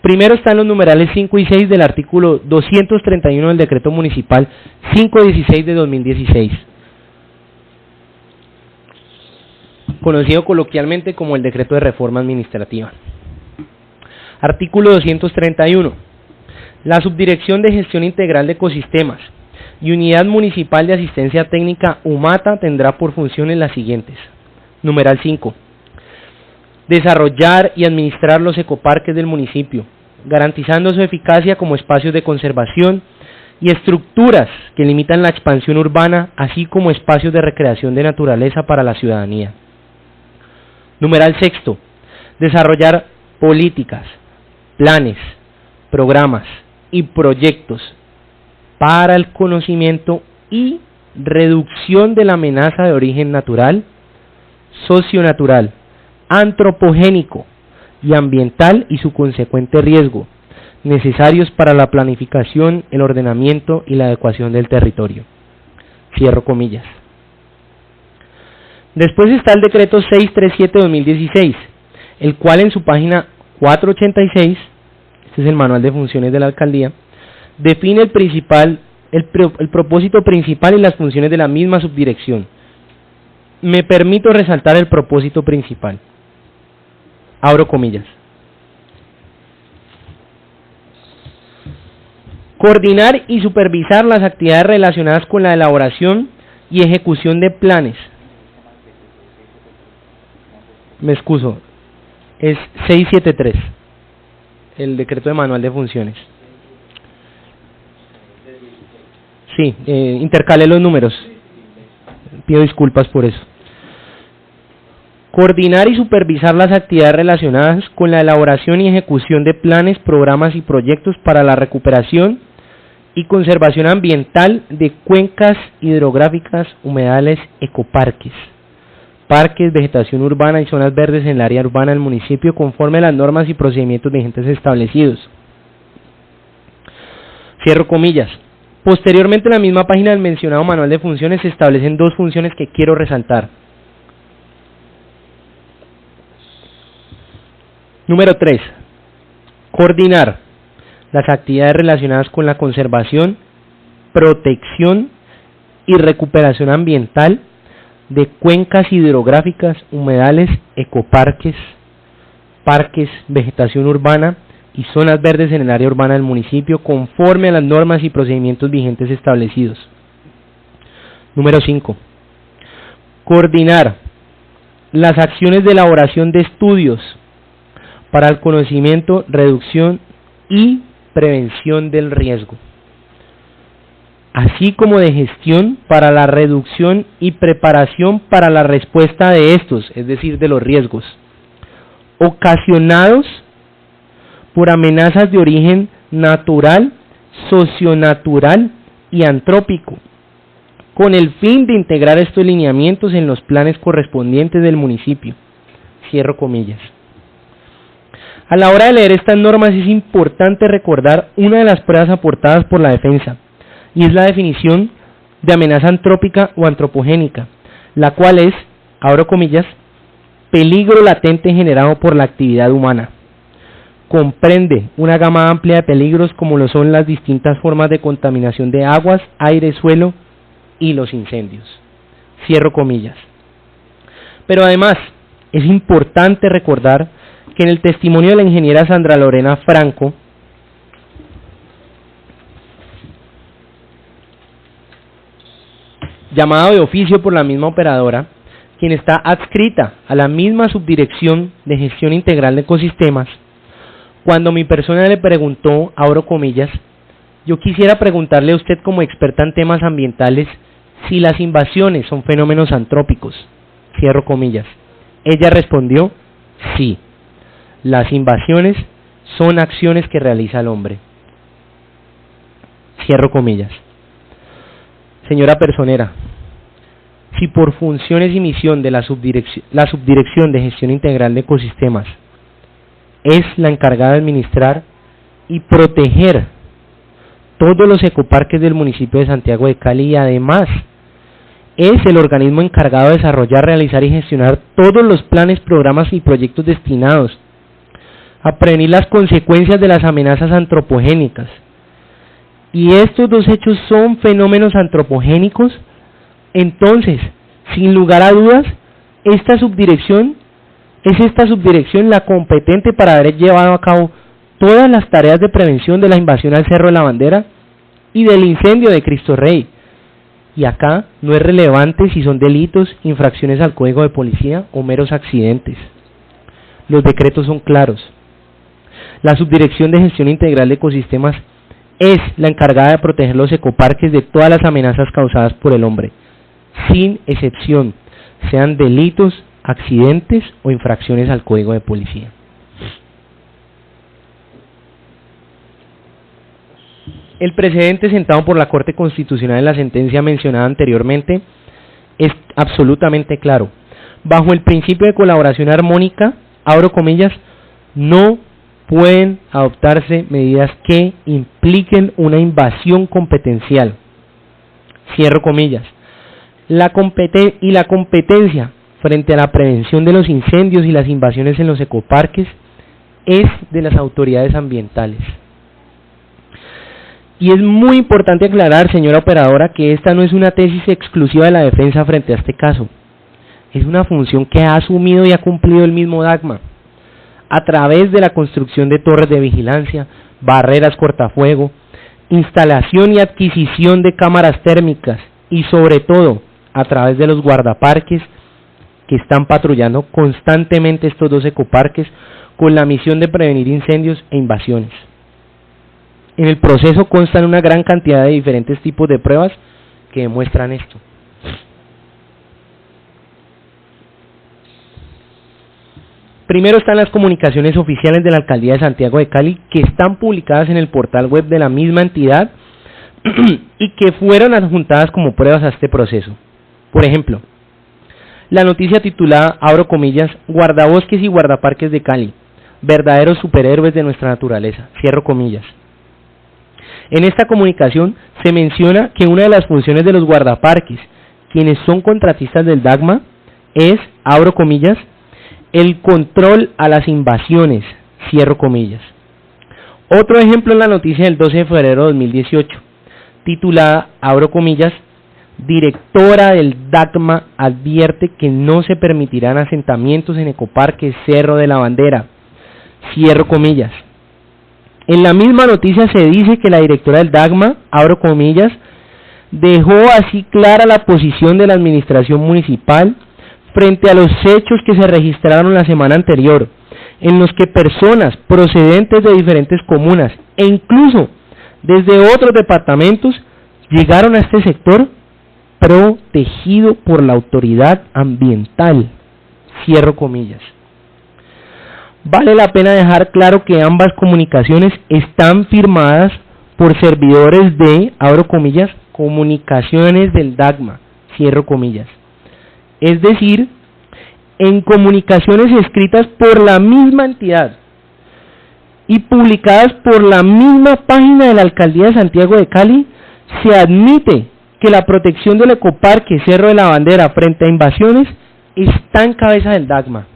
Primero están los numerales 5 y 6 del artículo 231 del Decreto Municipal 516 de 2016, conocido coloquialmente como el Decreto de Reforma Administrativa. Artículo 231. La Subdirección de Gestión Integral de Ecosistemas y Unidad Municipal de Asistencia Técnica UMATA tendrá por funciones las siguientes. Numeral 5. Desarrollar y administrar los ecoparques del municipio, garantizando su eficacia como espacios de conservación y estructuras que limitan la expansión urbana, así como espacios de recreación de naturaleza para la ciudadanía. Numeral 6. Desarrollar políticas, planes, programas y proyectos para el conocimiento y reducción de la amenaza de origen natural, socionatural, antropogénico y ambiental y su consecuente riesgo, necesarios para la planificación, el ordenamiento y la adecuación del territorio. Cierro comillas. Después está el decreto 637-2016, el cual en su página 486, este es el manual de funciones de la alcaldía, define el propósito principal y las funciones de la misma subdirección. Me permito resaltar el propósito principal. Abro comillas. Coordinar y supervisar las actividades relacionadas con la elaboración y ejecución de planes. Me excuso, es 673, el decreto de manual de funciones. Sí, intercalé los números, pido disculpas por eso. Coordinar y supervisar las actividades relacionadas con la elaboración y ejecución de planes, programas y proyectos para la recuperación y conservación ambiental de cuencas hidrográficas, humedales, ecoparques, parques, vegetación urbana y zonas verdes en el área urbana del municipio conforme a las normas y procedimientos vigentes establecidos. Cierro comillas. Posteriormente, en la misma página del mencionado manual de funciones se establecen dos funciones que quiero resaltar. Número 3. Coordinar las actividades relacionadas con la conservación, protección y recuperación ambiental de cuencas hidrográficas, humedales, ecoparques, parques, vegetación urbana y zonas verdes en el área urbana del municipio conforme a las normas y procedimientos vigentes establecidos. Número 5. Coordinar las acciones de elaboración de estudios para el conocimiento, reducción y prevención del riesgo, así como de gestión para la reducción y preparación para la respuesta de estos, es decir, de los riesgos, ocasionados por amenazas de origen natural, socionatural y antrópico, con el fin de integrar estos lineamientos en los planes correspondientes del municipio. Cierro comillas. A la hora de leer estas normas es importante recordar una de las pruebas aportadas por la defensa, y es la definición de amenaza antrópica o antropogénica, la cual es, abro comillas, peligro latente generado por la actividad humana. Comprende una gama amplia de peligros como lo son las distintas formas de contaminación de aguas, aire, suelo y los incendios. Cierro comillas. Pero además, es importante recordar que en el testimonio de la ingeniera Sandra Lorena Franco, llamado de oficio por la misma operadora, quien está adscrita a la misma Subdirección de Gestión Integral de Ecosistemas, cuando mi persona le preguntó, abro comillas, yo quisiera preguntarle a usted como experta en temas ambientales si las invasiones son fenómenos antrópicos, cierro comillas. Ella respondió, sí, las invasiones son acciones que realiza el hombre. Cierro comillas. Señora personera, si por funciones y misión de la Subdirección de Gestión Integral de Ecosistemas es la encargada de administrar y proteger todos los ecoparques del municipio de Santiago de Cali y además es el organismo encargado de desarrollar, realizar y gestionar todos los planes, programas y proyectos destinados a prevenir las consecuencias de las amenazas antropogénicas. Y estos dos hechos son fenómenos antropogénicos, entonces, sin lugar a dudas, esta subdirección la competente para haber llevado a cabo todas las tareas de prevención de la invasión al Cerro de la Bandera y del incendio de Cristo Rey. Y acá no es relevante si son delitos, infracciones al Código de Policía o meros accidentes. Los decretos son claros. La Subdirección de Gestión Integral de Ecosistemas es la encargada de proteger los ecoparques de todas las amenazas causadas por el hombre, sin excepción, sean delitos, accidentes o infracciones al Código de Policía. El precedente sentado por la Corte Constitucional en la sentencia mencionada anteriormente es absolutamente claro. Bajo el principio de colaboración armónica, abro comillas, no pueden adoptarse medidas que impliquen una invasión competencial. Cierro comillas. La competencia frente a la prevención de los incendios y las invasiones en los ecoparques es de las autoridades ambientales. Y es muy importante aclarar, señora operadora, que esta no es una tesis exclusiva de la defensa frente a este caso. Es una función que ha asumido y ha cumplido el mismo DAGMA, a través de la construcción de torres de vigilancia, barreras cortafuego, instalación y adquisición de cámaras térmicas y sobre todo a través de los guardaparques que están patrullando constantemente estos dos ecoparques con la misión de prevenir incendios e invasiones. En el proceso constan una gran cantidad de diferentes tipos de pruebas que demuestran esto. Primero están las comunicaciones oficiales de la Alcaldía de Santiago de Cali que están publicadas en el portal web de la misma entidad y que fueron adjuntadas como pruebas a este proceso. Por ejemplo, la noticia titulada, abro comillas, Guardabosques y Guardaparques de Cali, verdaderos superhéroes de nuestra naturaleza, cierro comillas. En esta comunicación se menciona que una de las funciones de los guardaparques, quienes son contratistas del DAGMA, es, abro comillas, el control a las invasiones, cierro comillas. Otro ejemplo es la noticia del 12 de febrero de 2018, titulada, abro comillas, directora del DAGMA advierte que no se permitirán asentamientos en ecoparque Cerro de la Bandera, cierro comillas. En la misma noticia se dice que la directora del DAGMA, abro comillas, dejó así clara la posición de la administración municipal frente a los hechos que se registraron la semana anterior, en los que personas procedentes de diferentes comunas e incluso desde otros departamentos llegaron a este sector protegido por la autoridad ambiental, cierro comillas. Vale la pena dejar claro que ambas comunicaciones están firmadas por servidores de, abro comillas, comunicaciones del DAGMA, cierro comillas. Es decir, en comunicaciones escritas por la misma entidad y publicadas por la misma página de la Alcaldía de Santiago de Cali, se admite que la protección del ecoparque Cerro de la Bandera frente a invasiones está en cabeza del DAGMA.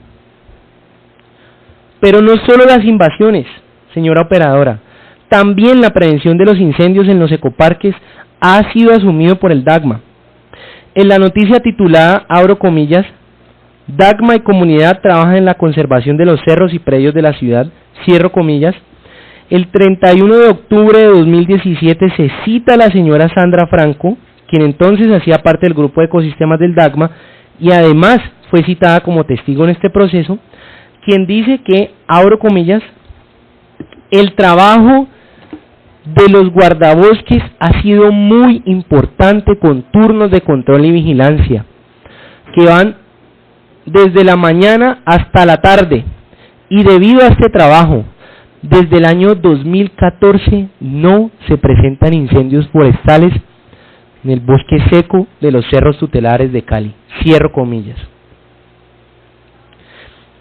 Pero no solo las invasiones, señora operadora, también la prevención de los incendios en los ecoparques ha sido asumido por el DAGMA. En la noticia titulada, abro comillas, DAGMA y comunidad trabajan en la conservación de los cerros y predios de la ciudad, cierro comillas, el 31 de octubre de 2017 se cita a la señora Sandra Franco, quien entonces hacía parte del grupo de ecosistemas del DAGMA y además fue citada como testigo en este proceso, quien dice que, abro comillas, el trabajo de los guardabosques ha sido muy importante con turnos de control y vigilancia, que van desde la mañana hasta la tarde, y debido a este trabajo, Desde el año 2014 no se presentan incendios forestales en el bosque seco de los cerros tutelares de Cali. Cierro comillas.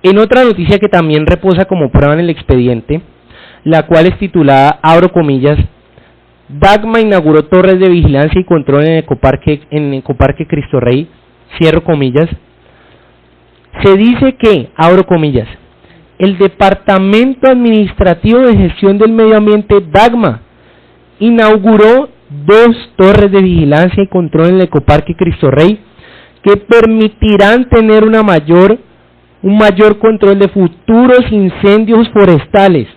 En otra noticia que también reposa como prueba en el expediente, la cual es titulada, abro comillas, Dagma inauguró torres de vigilancia y control en Ecoparque Cristo Rey, cierro comillas, se dice que, abro comillas, el Departamento Administrativo de Gestión del Medio Ambiente, Dagma, inauguró 2 torres de vigilancia y control en el Ecoparque Cristo Rey que permitirán tener un mayor control de futuros incendios forestales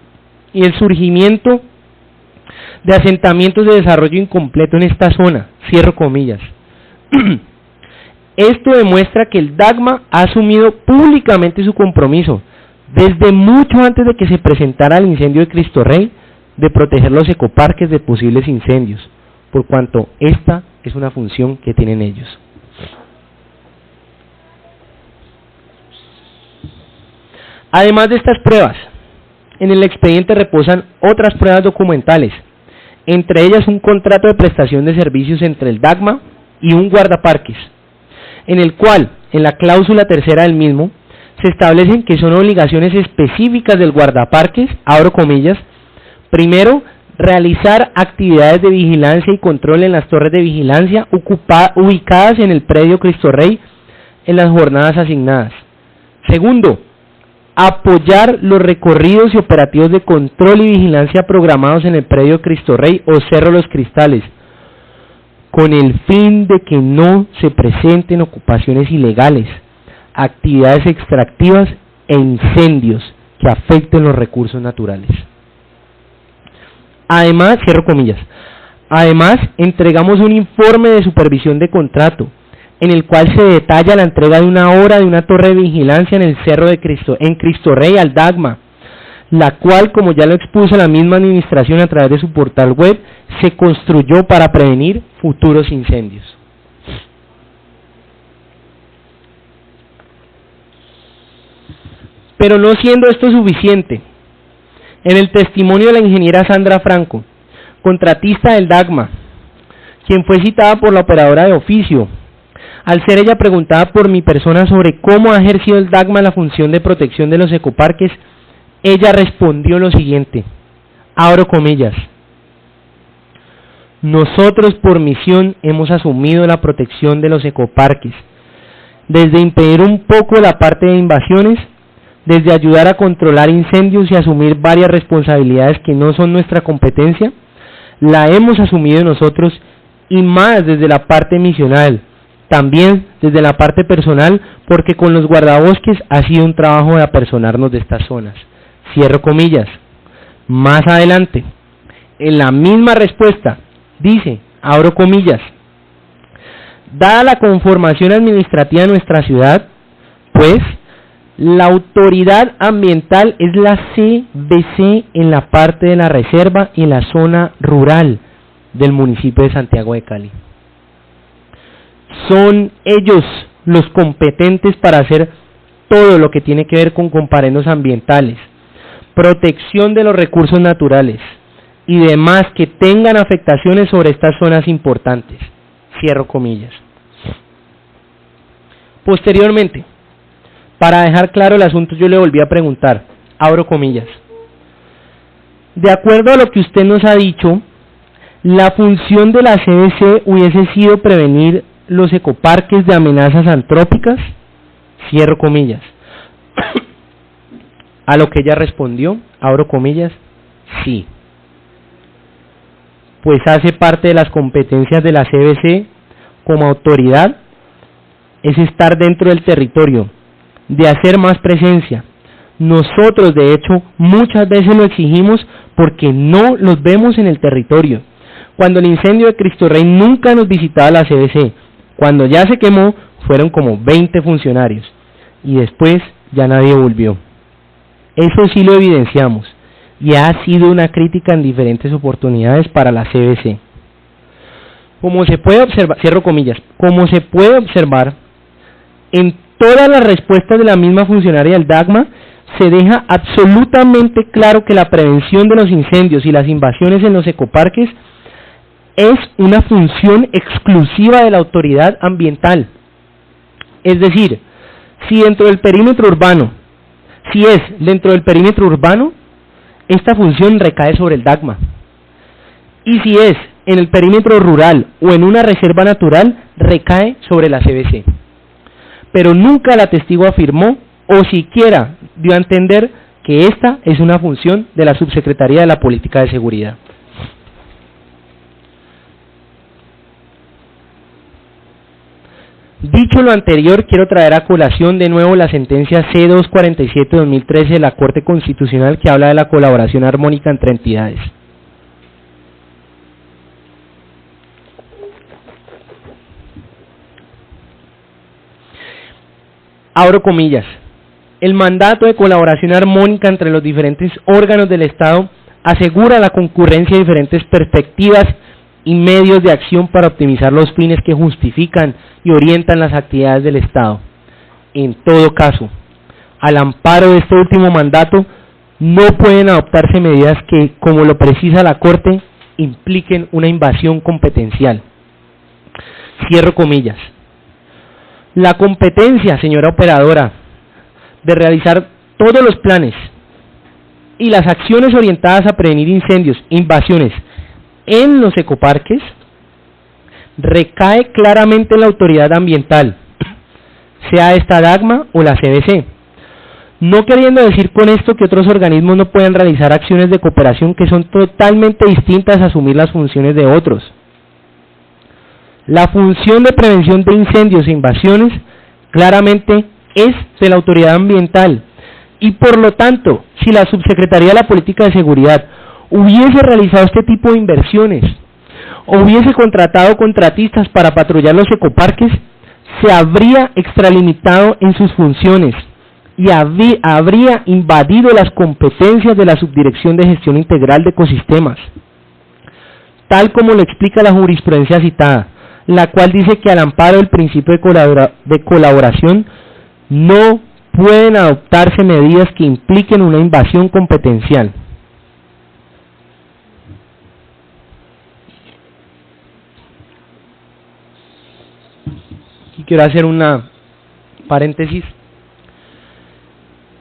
y el surgimiento de asentamientos de desarrollo incompleto en esta zona, cierro comillas. Esto demuestra que el Dagma ha asumido públicamente su compromiso, desde mucho antes de que se presentara el incendio de Cristo Rey, de proteger los ecoparques de posibles incendios, por cuanto esta es una función que tienen ellos. Además de estas pruebas, en el expediente reposan otras pruebas documentales, entre ellas un contrato de prestación de servicios entre el Dagma y un guardaparques, en el cual, en la cláusula tercera del mismo, se establecen que son obligaciones específicas del guardaparques, abro comillas, primero, realizar actividades de vigilancia y control en las torres de vigilancia ubicadas en el predio Cristo Rey en las jornadas asignadas. Segundo, apoyar los recorridos y operativos de control y vigilancia programados en el predio Cristo Rey o Cerro Los Cristales, con el fin de que no se presenten ocupaciones ilegales, actividades extractivas e incendios que afecten los recursos naturales. Además, cierro comillas, además entregamos un informe de supervisión de contrato, en el cual se detalla la entrega de una hora de una torre de vigilancia en el Cerro de Cristo Rey al Dagma, la cual, como ya lo expuso la misma administración a través de su portal web, se construyó para prevenir futuros incendios. Pero no siendo esto suficiente, en el testimonio de la ingeniera Sandra Franco, contratista del Dagma, quien fue citada por la operadora de oficio, al ser ella preguntada por mi persona sobre cómo ha ejercido el Dagma la función de protección de los ecoparques, ella respondió lo siguiente, abro comillas, nosotros por misión hemos asumido la protección de los ecoparques, desde impedir un poco la parte de invasiones, desde ayudar a controlar incendios y asumir varias responsabilidades que no son nuestra competencia, la hemos asumido nosotros y más desde la parte misional, también desde la parte personal, porque con los guardabosques ha sido un trabajo de apersonarnos de estas zonas. Cierro comillas. Más adelante, en la misma respuesta, dice, abro comillas, dada la conformación administrativa de nuestra ciudad, pues, la autoridad ambiental es la CBC en la parte de la reserva y en la zona rural del municipio de Santiago de Cali. Son ellos los competentes para hacer todo lo que tiene que ver con comparendos ambientales, protección de los recursos naturales y demás que tengan afectaciones sobre estas zonas importantes. Cierro comillas. Posteriormente, para dejar claro el asunto, yo le volví a preguntar, abro comillas, de acuerdo a lo que usted nos ha dicho, la función de la CBC hubiese sido prevenir los ecoparques de amenazas antrópicas, cierro comillas. A lo que ella respondió, abro comillas, sí. Pues hace parte de las competencias de la CBC como autoridad, es estar dentro del territorio, de hacer más presencia. Nosotros, de hecho, muchas veces lo exigimos porque no los vemos en el territorio. Cuando el incendio de Cristo Rey nunca nos visitaba la CBC. Cuando ya se quemó, fueron como 20 funcionarios. Y después ya nadie volvió. Eso sí lo evidenciamos. Y ha sido una crítica en diferentes oportunidades para la CBC. Como se puede observar, cierro comillas, como se puede observar, en todas las respuestas de la misma funcionaria del Dagma, se deja absolutamente claro que la prevención de los incendios y las invasiones en los ecoparques es una función exclusiva de la autoridad ambiental. Es decir, si dentro del perímetro urbano, esta función recae sobre el DACMA. Y si es en el perímetro rural o en una reserva natural, recae sobre la CBC. Pero nunca la testigo afirmó o siquiera dio a entender que esta es una función de la Subsecretaría de la Política de Seguridad. Dicho lo anterior, quiero traer a colación de nuevo la sentencia C-247-2013 de la Corte Constitucional que habla de la colaboración armónica entre entidades. Abro comillas. El mandato de colaboración armónica entre los diferentes órganos del Estado asegura la concurrencia de diferentes perspectivas y medios de acción para optimizar los fines que justifican y orientan las actividades del Estado. En todo caso, al amparo de este último mandato, no pueden adoptarse medidas que, como lo precisa la Corte, impliquen una invasión competencial. Cierro comillas. La competencia, señora operadora, de realizar todos los planes y las acciones orientadas a prevenir incendios, invasiones en los ecoparques, recae claramente en la autoridad ambiental, sea esta DACMA o la CBC, no queriendo decir con esto que otros organismos no pueden realizar acciones de cooperación que son totalmente distintas a asumir las funciones de otros. La función de prevención de incendios e invasiones claramente es de la autoridad ambiental y por lo tanto, si la Subsecretaría de la Política de Seguridad hubiese realizado este tipo de inversiones o hubiese contratado contratistas para patrullar los ecoparques, se habría extralimitado en sus funciones y habría invadido las competencias de la Subdirección de Gestión Integral de Ecosistemas, tal como lo explica la jurisprudencia citada, la cual dice que al amparo del principio de colaboración no pueden adoptarse medidas que impliquen una invasión competencial. Y quiero hacer una paréntesis,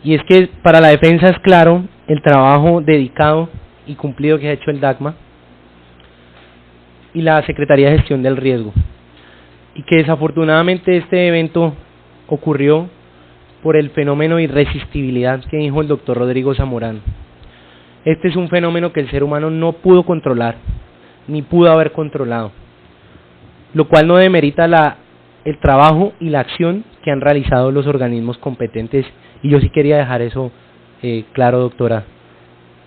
y es que para la defensa es claro el trabajo dedicado y cumplido que ha hecho el DACMA y la Secretaría de Gestión del Riesgo, y que desafortunadamente este evento ocurrió por el fenómeno de irresistibilidad que dijo el doctor Rodrigo Zamorano. Este es un fenómeno que el ser humano no pudo controlar, ni pudo haber controlado, lo cual no demerita el trabajo y la acción que han realizado los organismos competentes, y yo sí quería dejar eso claro, doctora,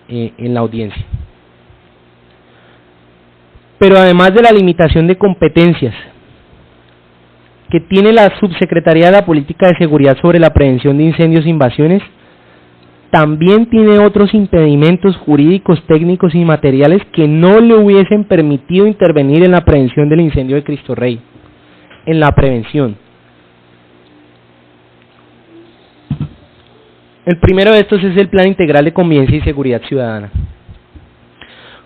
en la audiencia. Pero además de la limitación de competencias que tiene la Subsecretaría de la Política de Seguridad sobre la prevención de incendios e invasiones, también tiene otros impedimentos jurídicos, técnicos y materiales que no le hubiesen permitido intervenir en la prevención del incendio de Cristo Rey, en la prevención. El primero de estos es el Plan Integral de Convivencia y Seguridad Ciudadana.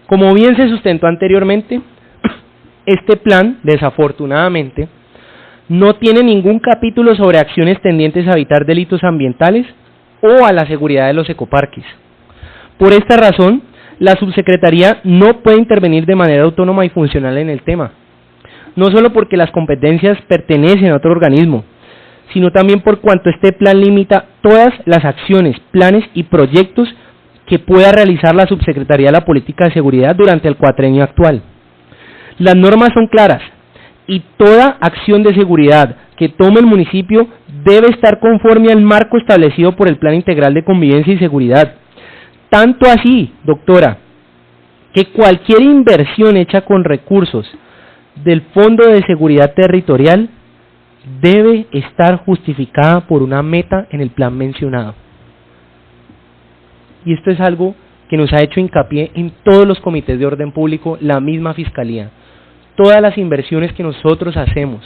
Como bien se sustentó anteriormente, este plan, desafortunadamente, no tiene ningún capítulo sobre acciones tendientes a evitar delitos ambientales o a la seguridad de los ecoparques. Por esta razón, la Subsecretaría no puede intervenir de manera autónoma y funcional en el tema, no solo porque las competencias pertenecen a otro organismo, sino también por cuanto este plan limita todas las acciones, planes y proyectos que pueda realizar la Subsecretaría de la Política de Seguridad durante el cuatrenio actual. Las normas son claras y toda acción de seguridad que tome el municipio debe estar conforme al marco establecido por el Plan Integral de Convivencia y Seguridad. Tanto así, doctora, que cualquier inversión hecha con recursos del Fondo de Seguridad Territorial debe estar justificada por una meta en el plan mencionado. Y esto es algo que nos ha hecho hincapié en todos los comités de orden público, la misma Fiscalía. Todas las inversiones que nosotros hacemos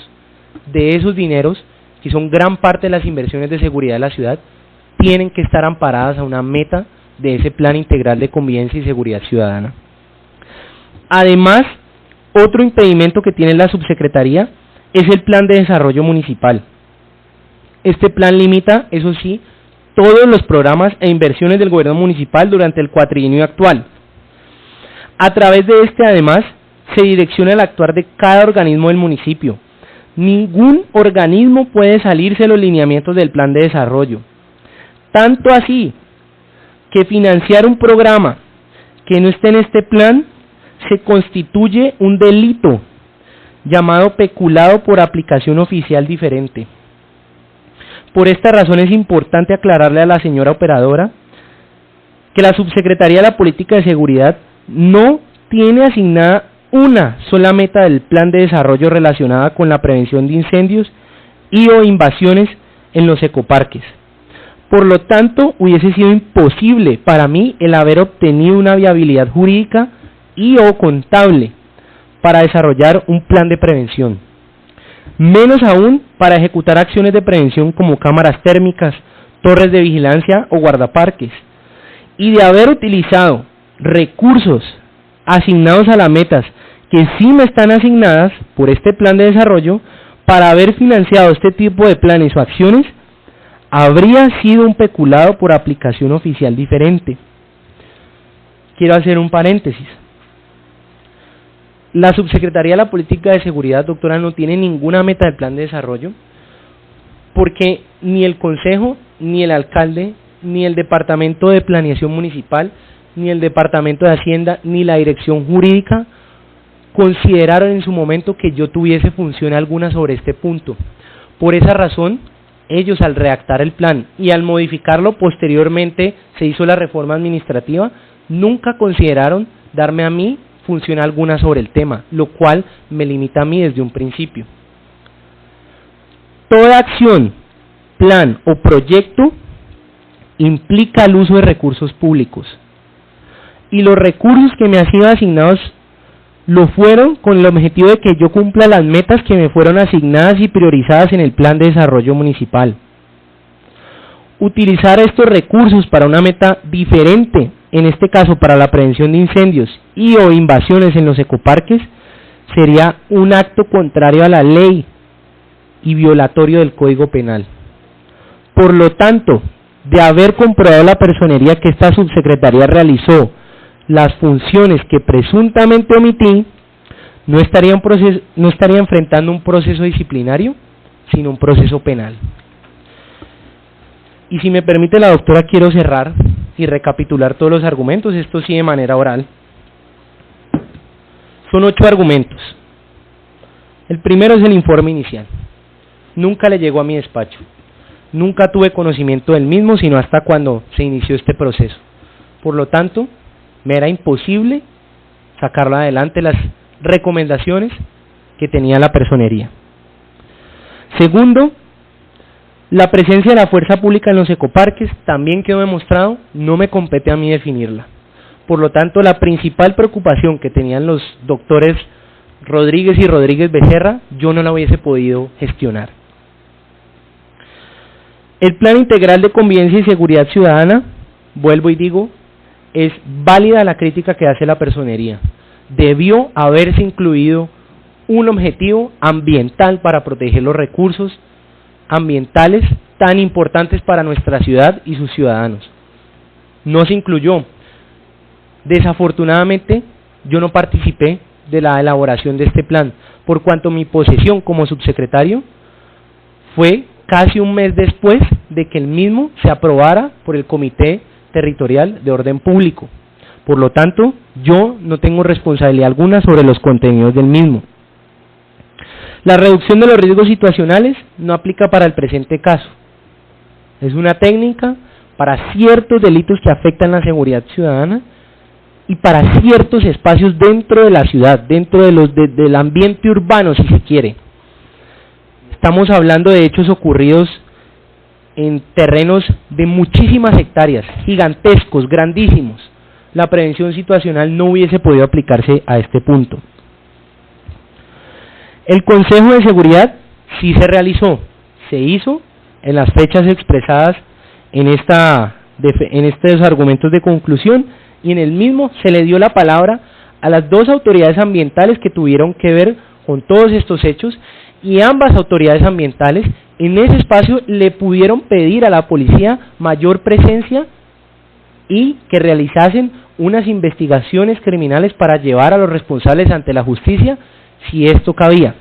de esos dineros, que son gran parte de las inversiones de seguridad de la ciudad, tienen que estar amparadas a una meta de ese Plan Integral de Convivencia y Seguridad Ciudadana. Además, otro impedimento que tiene la subsecretaría es el Plan de Desarrollo Municipal. Este plan limita, eso sí, todos los programas e inversiones del gobierno municipal durante el cuatrienio actual. A través de este, además, se direcciona el actuar de cada organismo del municipio. Ningún organismo puede salirse de los lineamientos del plan de desarrollo. Tanto así que financiar un programa que no esté en este plan se constituye un delito llamado peculado por aplicación oficial diferente. Por esta razón es importante aclararle a la señora operadora que la Subsecretaría de la Política de Seguridad no tiene asignada una sola meta del plan de desarrollo relacionada con la prevención de incendios y o invasiones en los ecoparques. Por lo tanto, hubiese sido imposible para mí el haber obtenido una viabilidad jurídica y o contable para desarrollar un plan de prevención. Menos aún para ejecutar acciones de prevención como cámaras térmicas, torres de vigilancia o guardaparques. Y de haber utilizado recursos asignados a las metas que sí me están asignadas por este plan de desarrollo, para haber financiado este tipo de planes o acciones, habría sido un peculado por aplicación oficial diferente. Quiero hacer un paréntesis. La Subsecretaría de la Política de Seguridad, doctora, no tiene ninguna meta del plan de desarrollo, porque ni el Consejo, ni el alcalde, ni el Departamento de Planeación Municipal, ni el Departamento de Hacienda, ni la Dirección Jurídica consideraron en su momento que yo tuviese función alguna sobre este punto. Por esa razón, ellos al redactar el plan y al modificarlo posteriormente se hizo la reforma administrativa, nunca consideraron darme a mí función alguna sobre el tema, lo cual me limita a mí desde un principio. Toda acción, plan o proyecto implica el uso de recursos públicos. Y los recursos que me han sido asignados lo fueron con el objetivo de que yo cumpla las metas que me fueron asignadas y priorizadas en el plan de desarrollo municipal. Utilizar estos recursos para una meta diferente, en este caso para la prevención de incendios y o invasiones en los ecoparques, sería un acto contrario a la ley y violatorio del Código Penal. Por lo tanto, de haber comprobado la personería que esta subsecretaría realizó las funciones que presuntamente omití, no estaría enfrentando un proceso disciplinario, sino un proceso penal. Y si me permite la doctora, quiero cerrar y recapitular todos los argumentos, esto sí de manera oral. Son 8 argumentos. El primero es el informe inicial. Nunca le llegó a mi despacho. Nunca tuve conocimiento del mismo, sino hasta cuando se inició este proceso. Por lo tanto, me era imposible sacarlo adelante las recomendaciones que tenía la personería. Segundo, la presencia de la fuerza pública en los ecoparques también quedó demostrado, no me compete a mí definirla. Por lo tanto, la principal preocupación que tenían los doctores Rodríguez y Rodríguez Becerra, yo no la hubiese podido gestionar. El Plan Integral de Convivencia y Seguridad Ciudadana, vuelvo y digo, es válida la crítica que hace la personería. Debió haberse incluido un objetivo ambiental para proteger los recursos ambientales tan importantes para nuestra ciudad y sus ciudadanos. No se incluyó. Desafortunadamente, yo no participé de la elaboración de este plan, por cuanto mi posesión como subsecretario fue casi un mes después de que el mismo se aprobara por el Comité Territorial de Orden Público. Por lo tanto, yo no tengo responsabilidad alguna sobre los contenidos del mismo. La reducción de los riesgos situacionales no aplica para el presente caso. Es una técnica para ciertos delitos que afectan la seguridad ciudadana y para ciertos espacios dentro de la ciudad, dentro de del ambiente urbano, si se quiere. Estamos hablando de hechos ocurridos en terrenos de muchísimas hectáreas, gigantescos, grandísimos. La prevención situacional no hubiese podido aplicarse a este punto. El Consejo de Seguridad sí se realizó, se hizo en las fechas expresadas en estos argumentos de conclusión, y en el mismo se le dio la palabra a las dos autoridades ambientales que tuvieron que ver con todos estos hechos, y ambas autoridades ambientales en ese espacio le pudieron pedir a la policía mayor presencia y que realizasen unas investigaciones criminales para llevar a los responsables ante la justicia si esto cabía.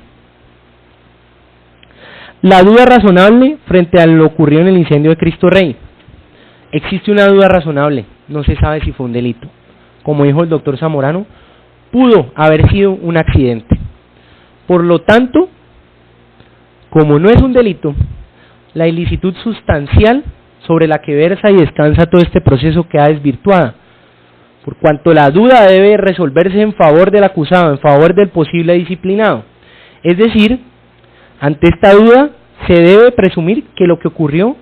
La duda razonable frente a lo ocurrido en el incendio de Cristo Rey. Existe una duda razonable, no se sabe si fue un delito. Como dijo el doctor Zamorano, pudo haber sido un accidente. Por lo tanto, como no es un delito, la ilicitud sustancial sobre la que versa y descansa todo este proceso queda desvirtuada, por cuanto la duda debe resolverse en favor del acusado, en favor del posible disciplinado. Es decir, ante esta duda se debe presumir que lo que ocurrió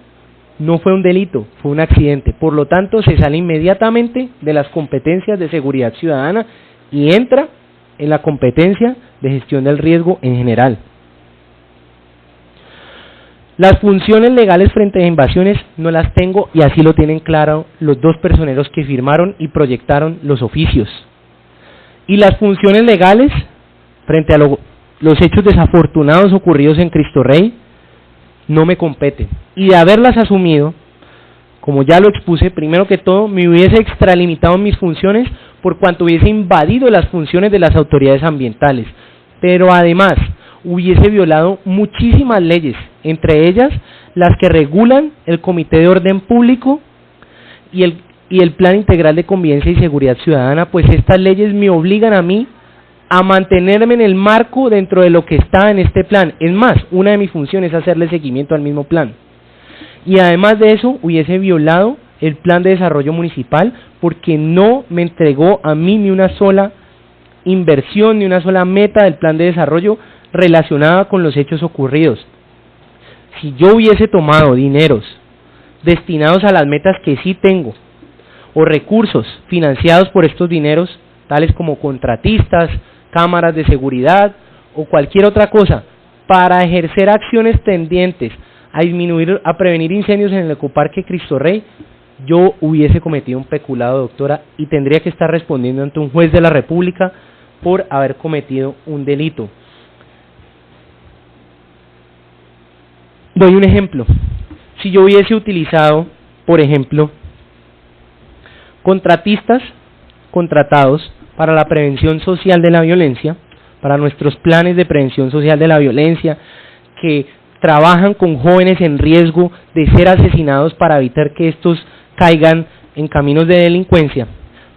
no fue un delito, fue un accidente. Por lo tanto, se sale inmediatamente de las competencias de seguridad ciudadana y entra en la competencia de gestión del riesgo en general. Las funciones legales frente a invasiones no las tengo, y así lo tienen claro los dos personeros que firmaron y proyectaron los oficios. Y las funciones legales frente a los hechos desafortunados ocurridos en Cristo Rey no me competen. Y de haberlas asumido, como ya lo expuse, primero que todo me hubiese extralimitado en mis funciones por cuanto hubiese invadido las funciones de las autoridades ambientales, pero además hubiese violado muchísimas leyes, entre ellas las que regulan el Comité de Orden Público y el Plan Integral de Convivencia y Seguridad Ciudadana, pues estas leyes me obligan a mí a mantenerme en el marco dentro de lo que está en este plan. Es más, una de mis funciones es hacerle seguimiento al mismo plan. Y además de eso, hubiese violado el Plan de Desarrollo Municipal porque no me entregó a mí ni una sola inversión, ni una sola meta del Plan de Desarrollo relacionada con los hechos ocurridos. Si yo hubiese tomado dineros destinados a las metas que sí tengo, o recursos financiados por estos dineros, tales como contratistas, cámaras de seguridad o cualquier otra cosa, para ejercer acciones tendientes a disminuir, a prevenir incendios en el Ecoparque Cristo Rey, yo hubiese cometido un peculado, doctora, y tendría que estar respondiendo ante un juez de la República por haber cometido un delito. Doy un ejemplo. Si yo hubiese utilizado, por ejemplo, contratistas contratados para la prevención social de la violencia, para nuestros planes de prevención social de la violencia, que trabajan con jóvenes en riesgo de ser asesinados para evitar que estos caigan en caminos de delincuencia,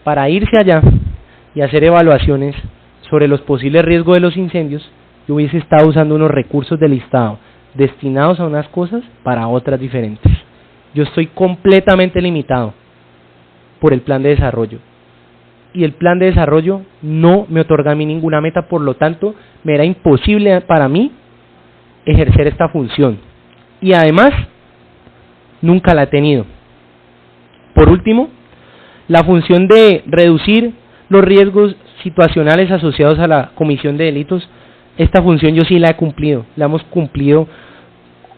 para irse allá y hacer evaluaciones sobre los posibles riesgos de los incendios, yo hubiese estado usando unos recursos del Estado destinados a unas cosas para otras diferentes. Yo estoy completamente limitado por el plan de desarrollo, y el plan de desarrollo no me otorga a mí ninguna meta, por lo tanto me era imposible para mí ejercer esta función, y además nunca la he tenido. Por último, la función de reducir los riesgos situacionales asociados a la comisión de delitos, esta función yo sí la he cumplido, la hemos cumplido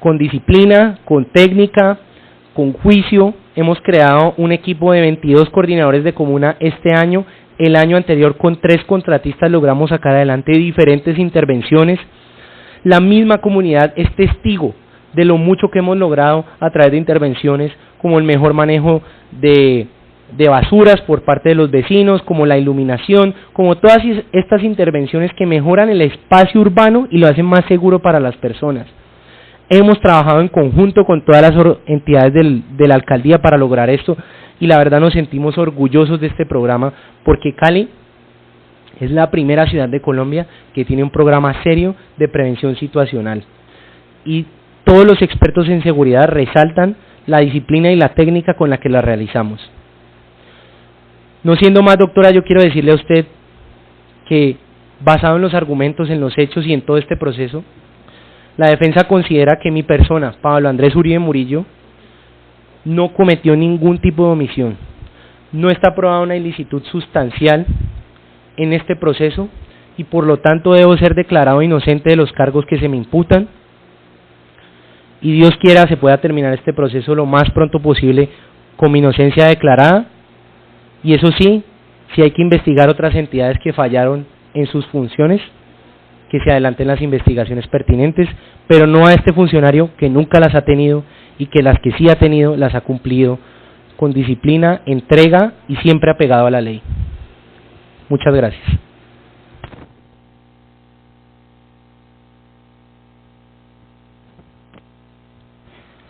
con disciplina, con técnica, con juicio. Hemos creado un equipo de 22 coordinadores de comuna este año. El año anterior con 3 contratistas logramos sacar adelante diferentes intervenciones. La misma comunidad es testigo de lo mucho que hemos logrado a través de intervenciones como el mejor manejo de basuras por parte de los vecinos, como la iluminación, como todas estas intervenciones que mejoran el espacio urbano y lo hacen más seguro para las personas. Hemos trabajado en conjunto con todas las entidades de la alcaldía para lograr esto, y la verdad nos sentimos orgullosos de este programa, porque Cali es la primera ciudad de Colombia que tiene un programa serio de prevención situacional, y todos los expertos en seguridad resaltan la disciplina y la técnica con la que la realizamos. No siendo más, doctora, yo quiero decirle a usted que, basado en los argumentos, en los hechos y en todo este proceso, la defensa considera que mi persona, Pablo Andrés Uribe Murillo, no cometió ningún tipo de omisión. No está probada una ilicitud sustancial en este proceso y por lo tanto debo ser declarado inocente de los cargos que se me imputan. y Dios quiera se pueda terminar este proceso lo más pronto posible con mi inocencia declarada, y eso sí, si hay que investigar otras entidades que fallaron en sus funciones, que se adelanten las investigaciones pertinentes, pero no a este funcionario que nunca las ha tenido y que las que sí ha tenido las ha cumplido con disciplina, entrega y siempre apegado a la ley. Muchas gracias.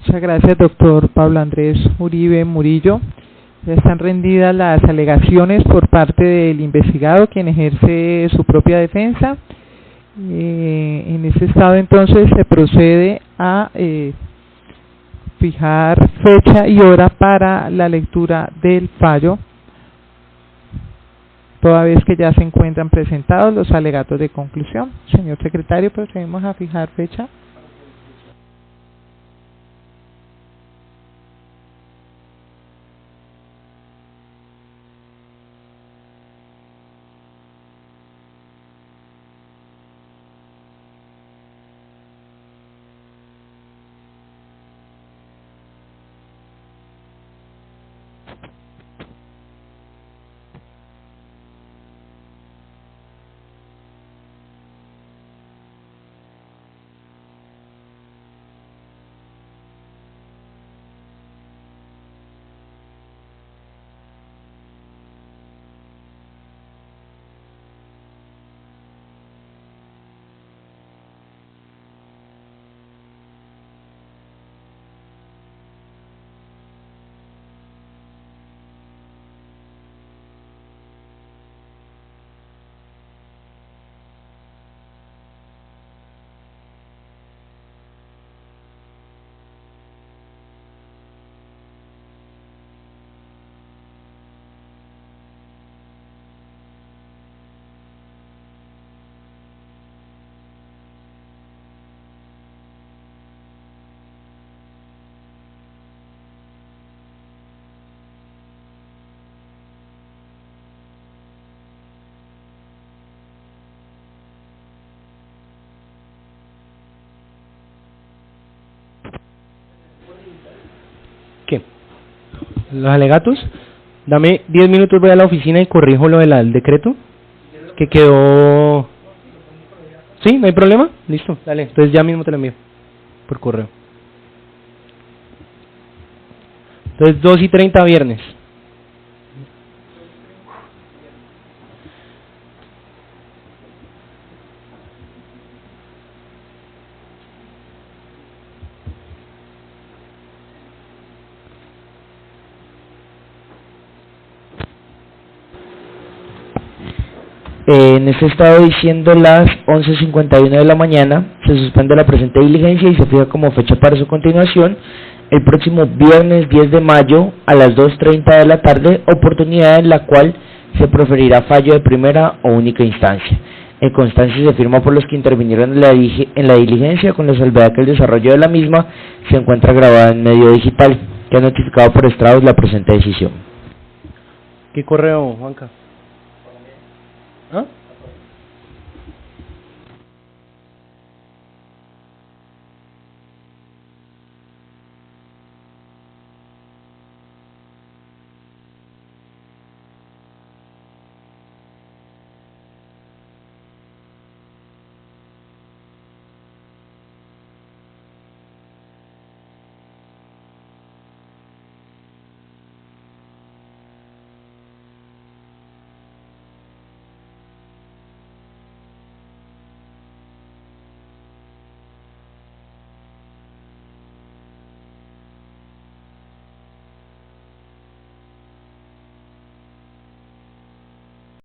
Muchas gracias, doctor Pablo Andrés Uribe Murillo. Ya están rendidas las alegaciones por parte del investigado, quien ejerce su propia defensa. En ese estado, entonces, se procede a fijar fecha y hora para la lectura del fallo, toda vez que ya se encuentran presentados los alegatos de conclusión. Señor secretario, procedemos a fijar fecha. ¿Qué? ¿Los alegatos? Dame 10 minutos, voy a la oficina y corrijo lo del decreto que quedó. ¿Sí? ¿No hay problema? Listo, dale, entonces ya mismo te lo envío por correo. Entonces 2:30 viernes. En este estado, diciendo las 11:51 de la mañana, se suspende la presente diligencia y se fija como fecha para su continuación el próximo viernes 10 de mayo a las 2:30 de la tarde, oportunidad en la cual se proferirá fallo de primera o única instancia. En constancia se firma por los que intervinieron en la diligencia, con la salvedad que el desarrollo de la misma se encuentra grabada en medio digital, que ha notificado por estrados la presente decisión. ¿Qué correo, Juanca? ¿Ah?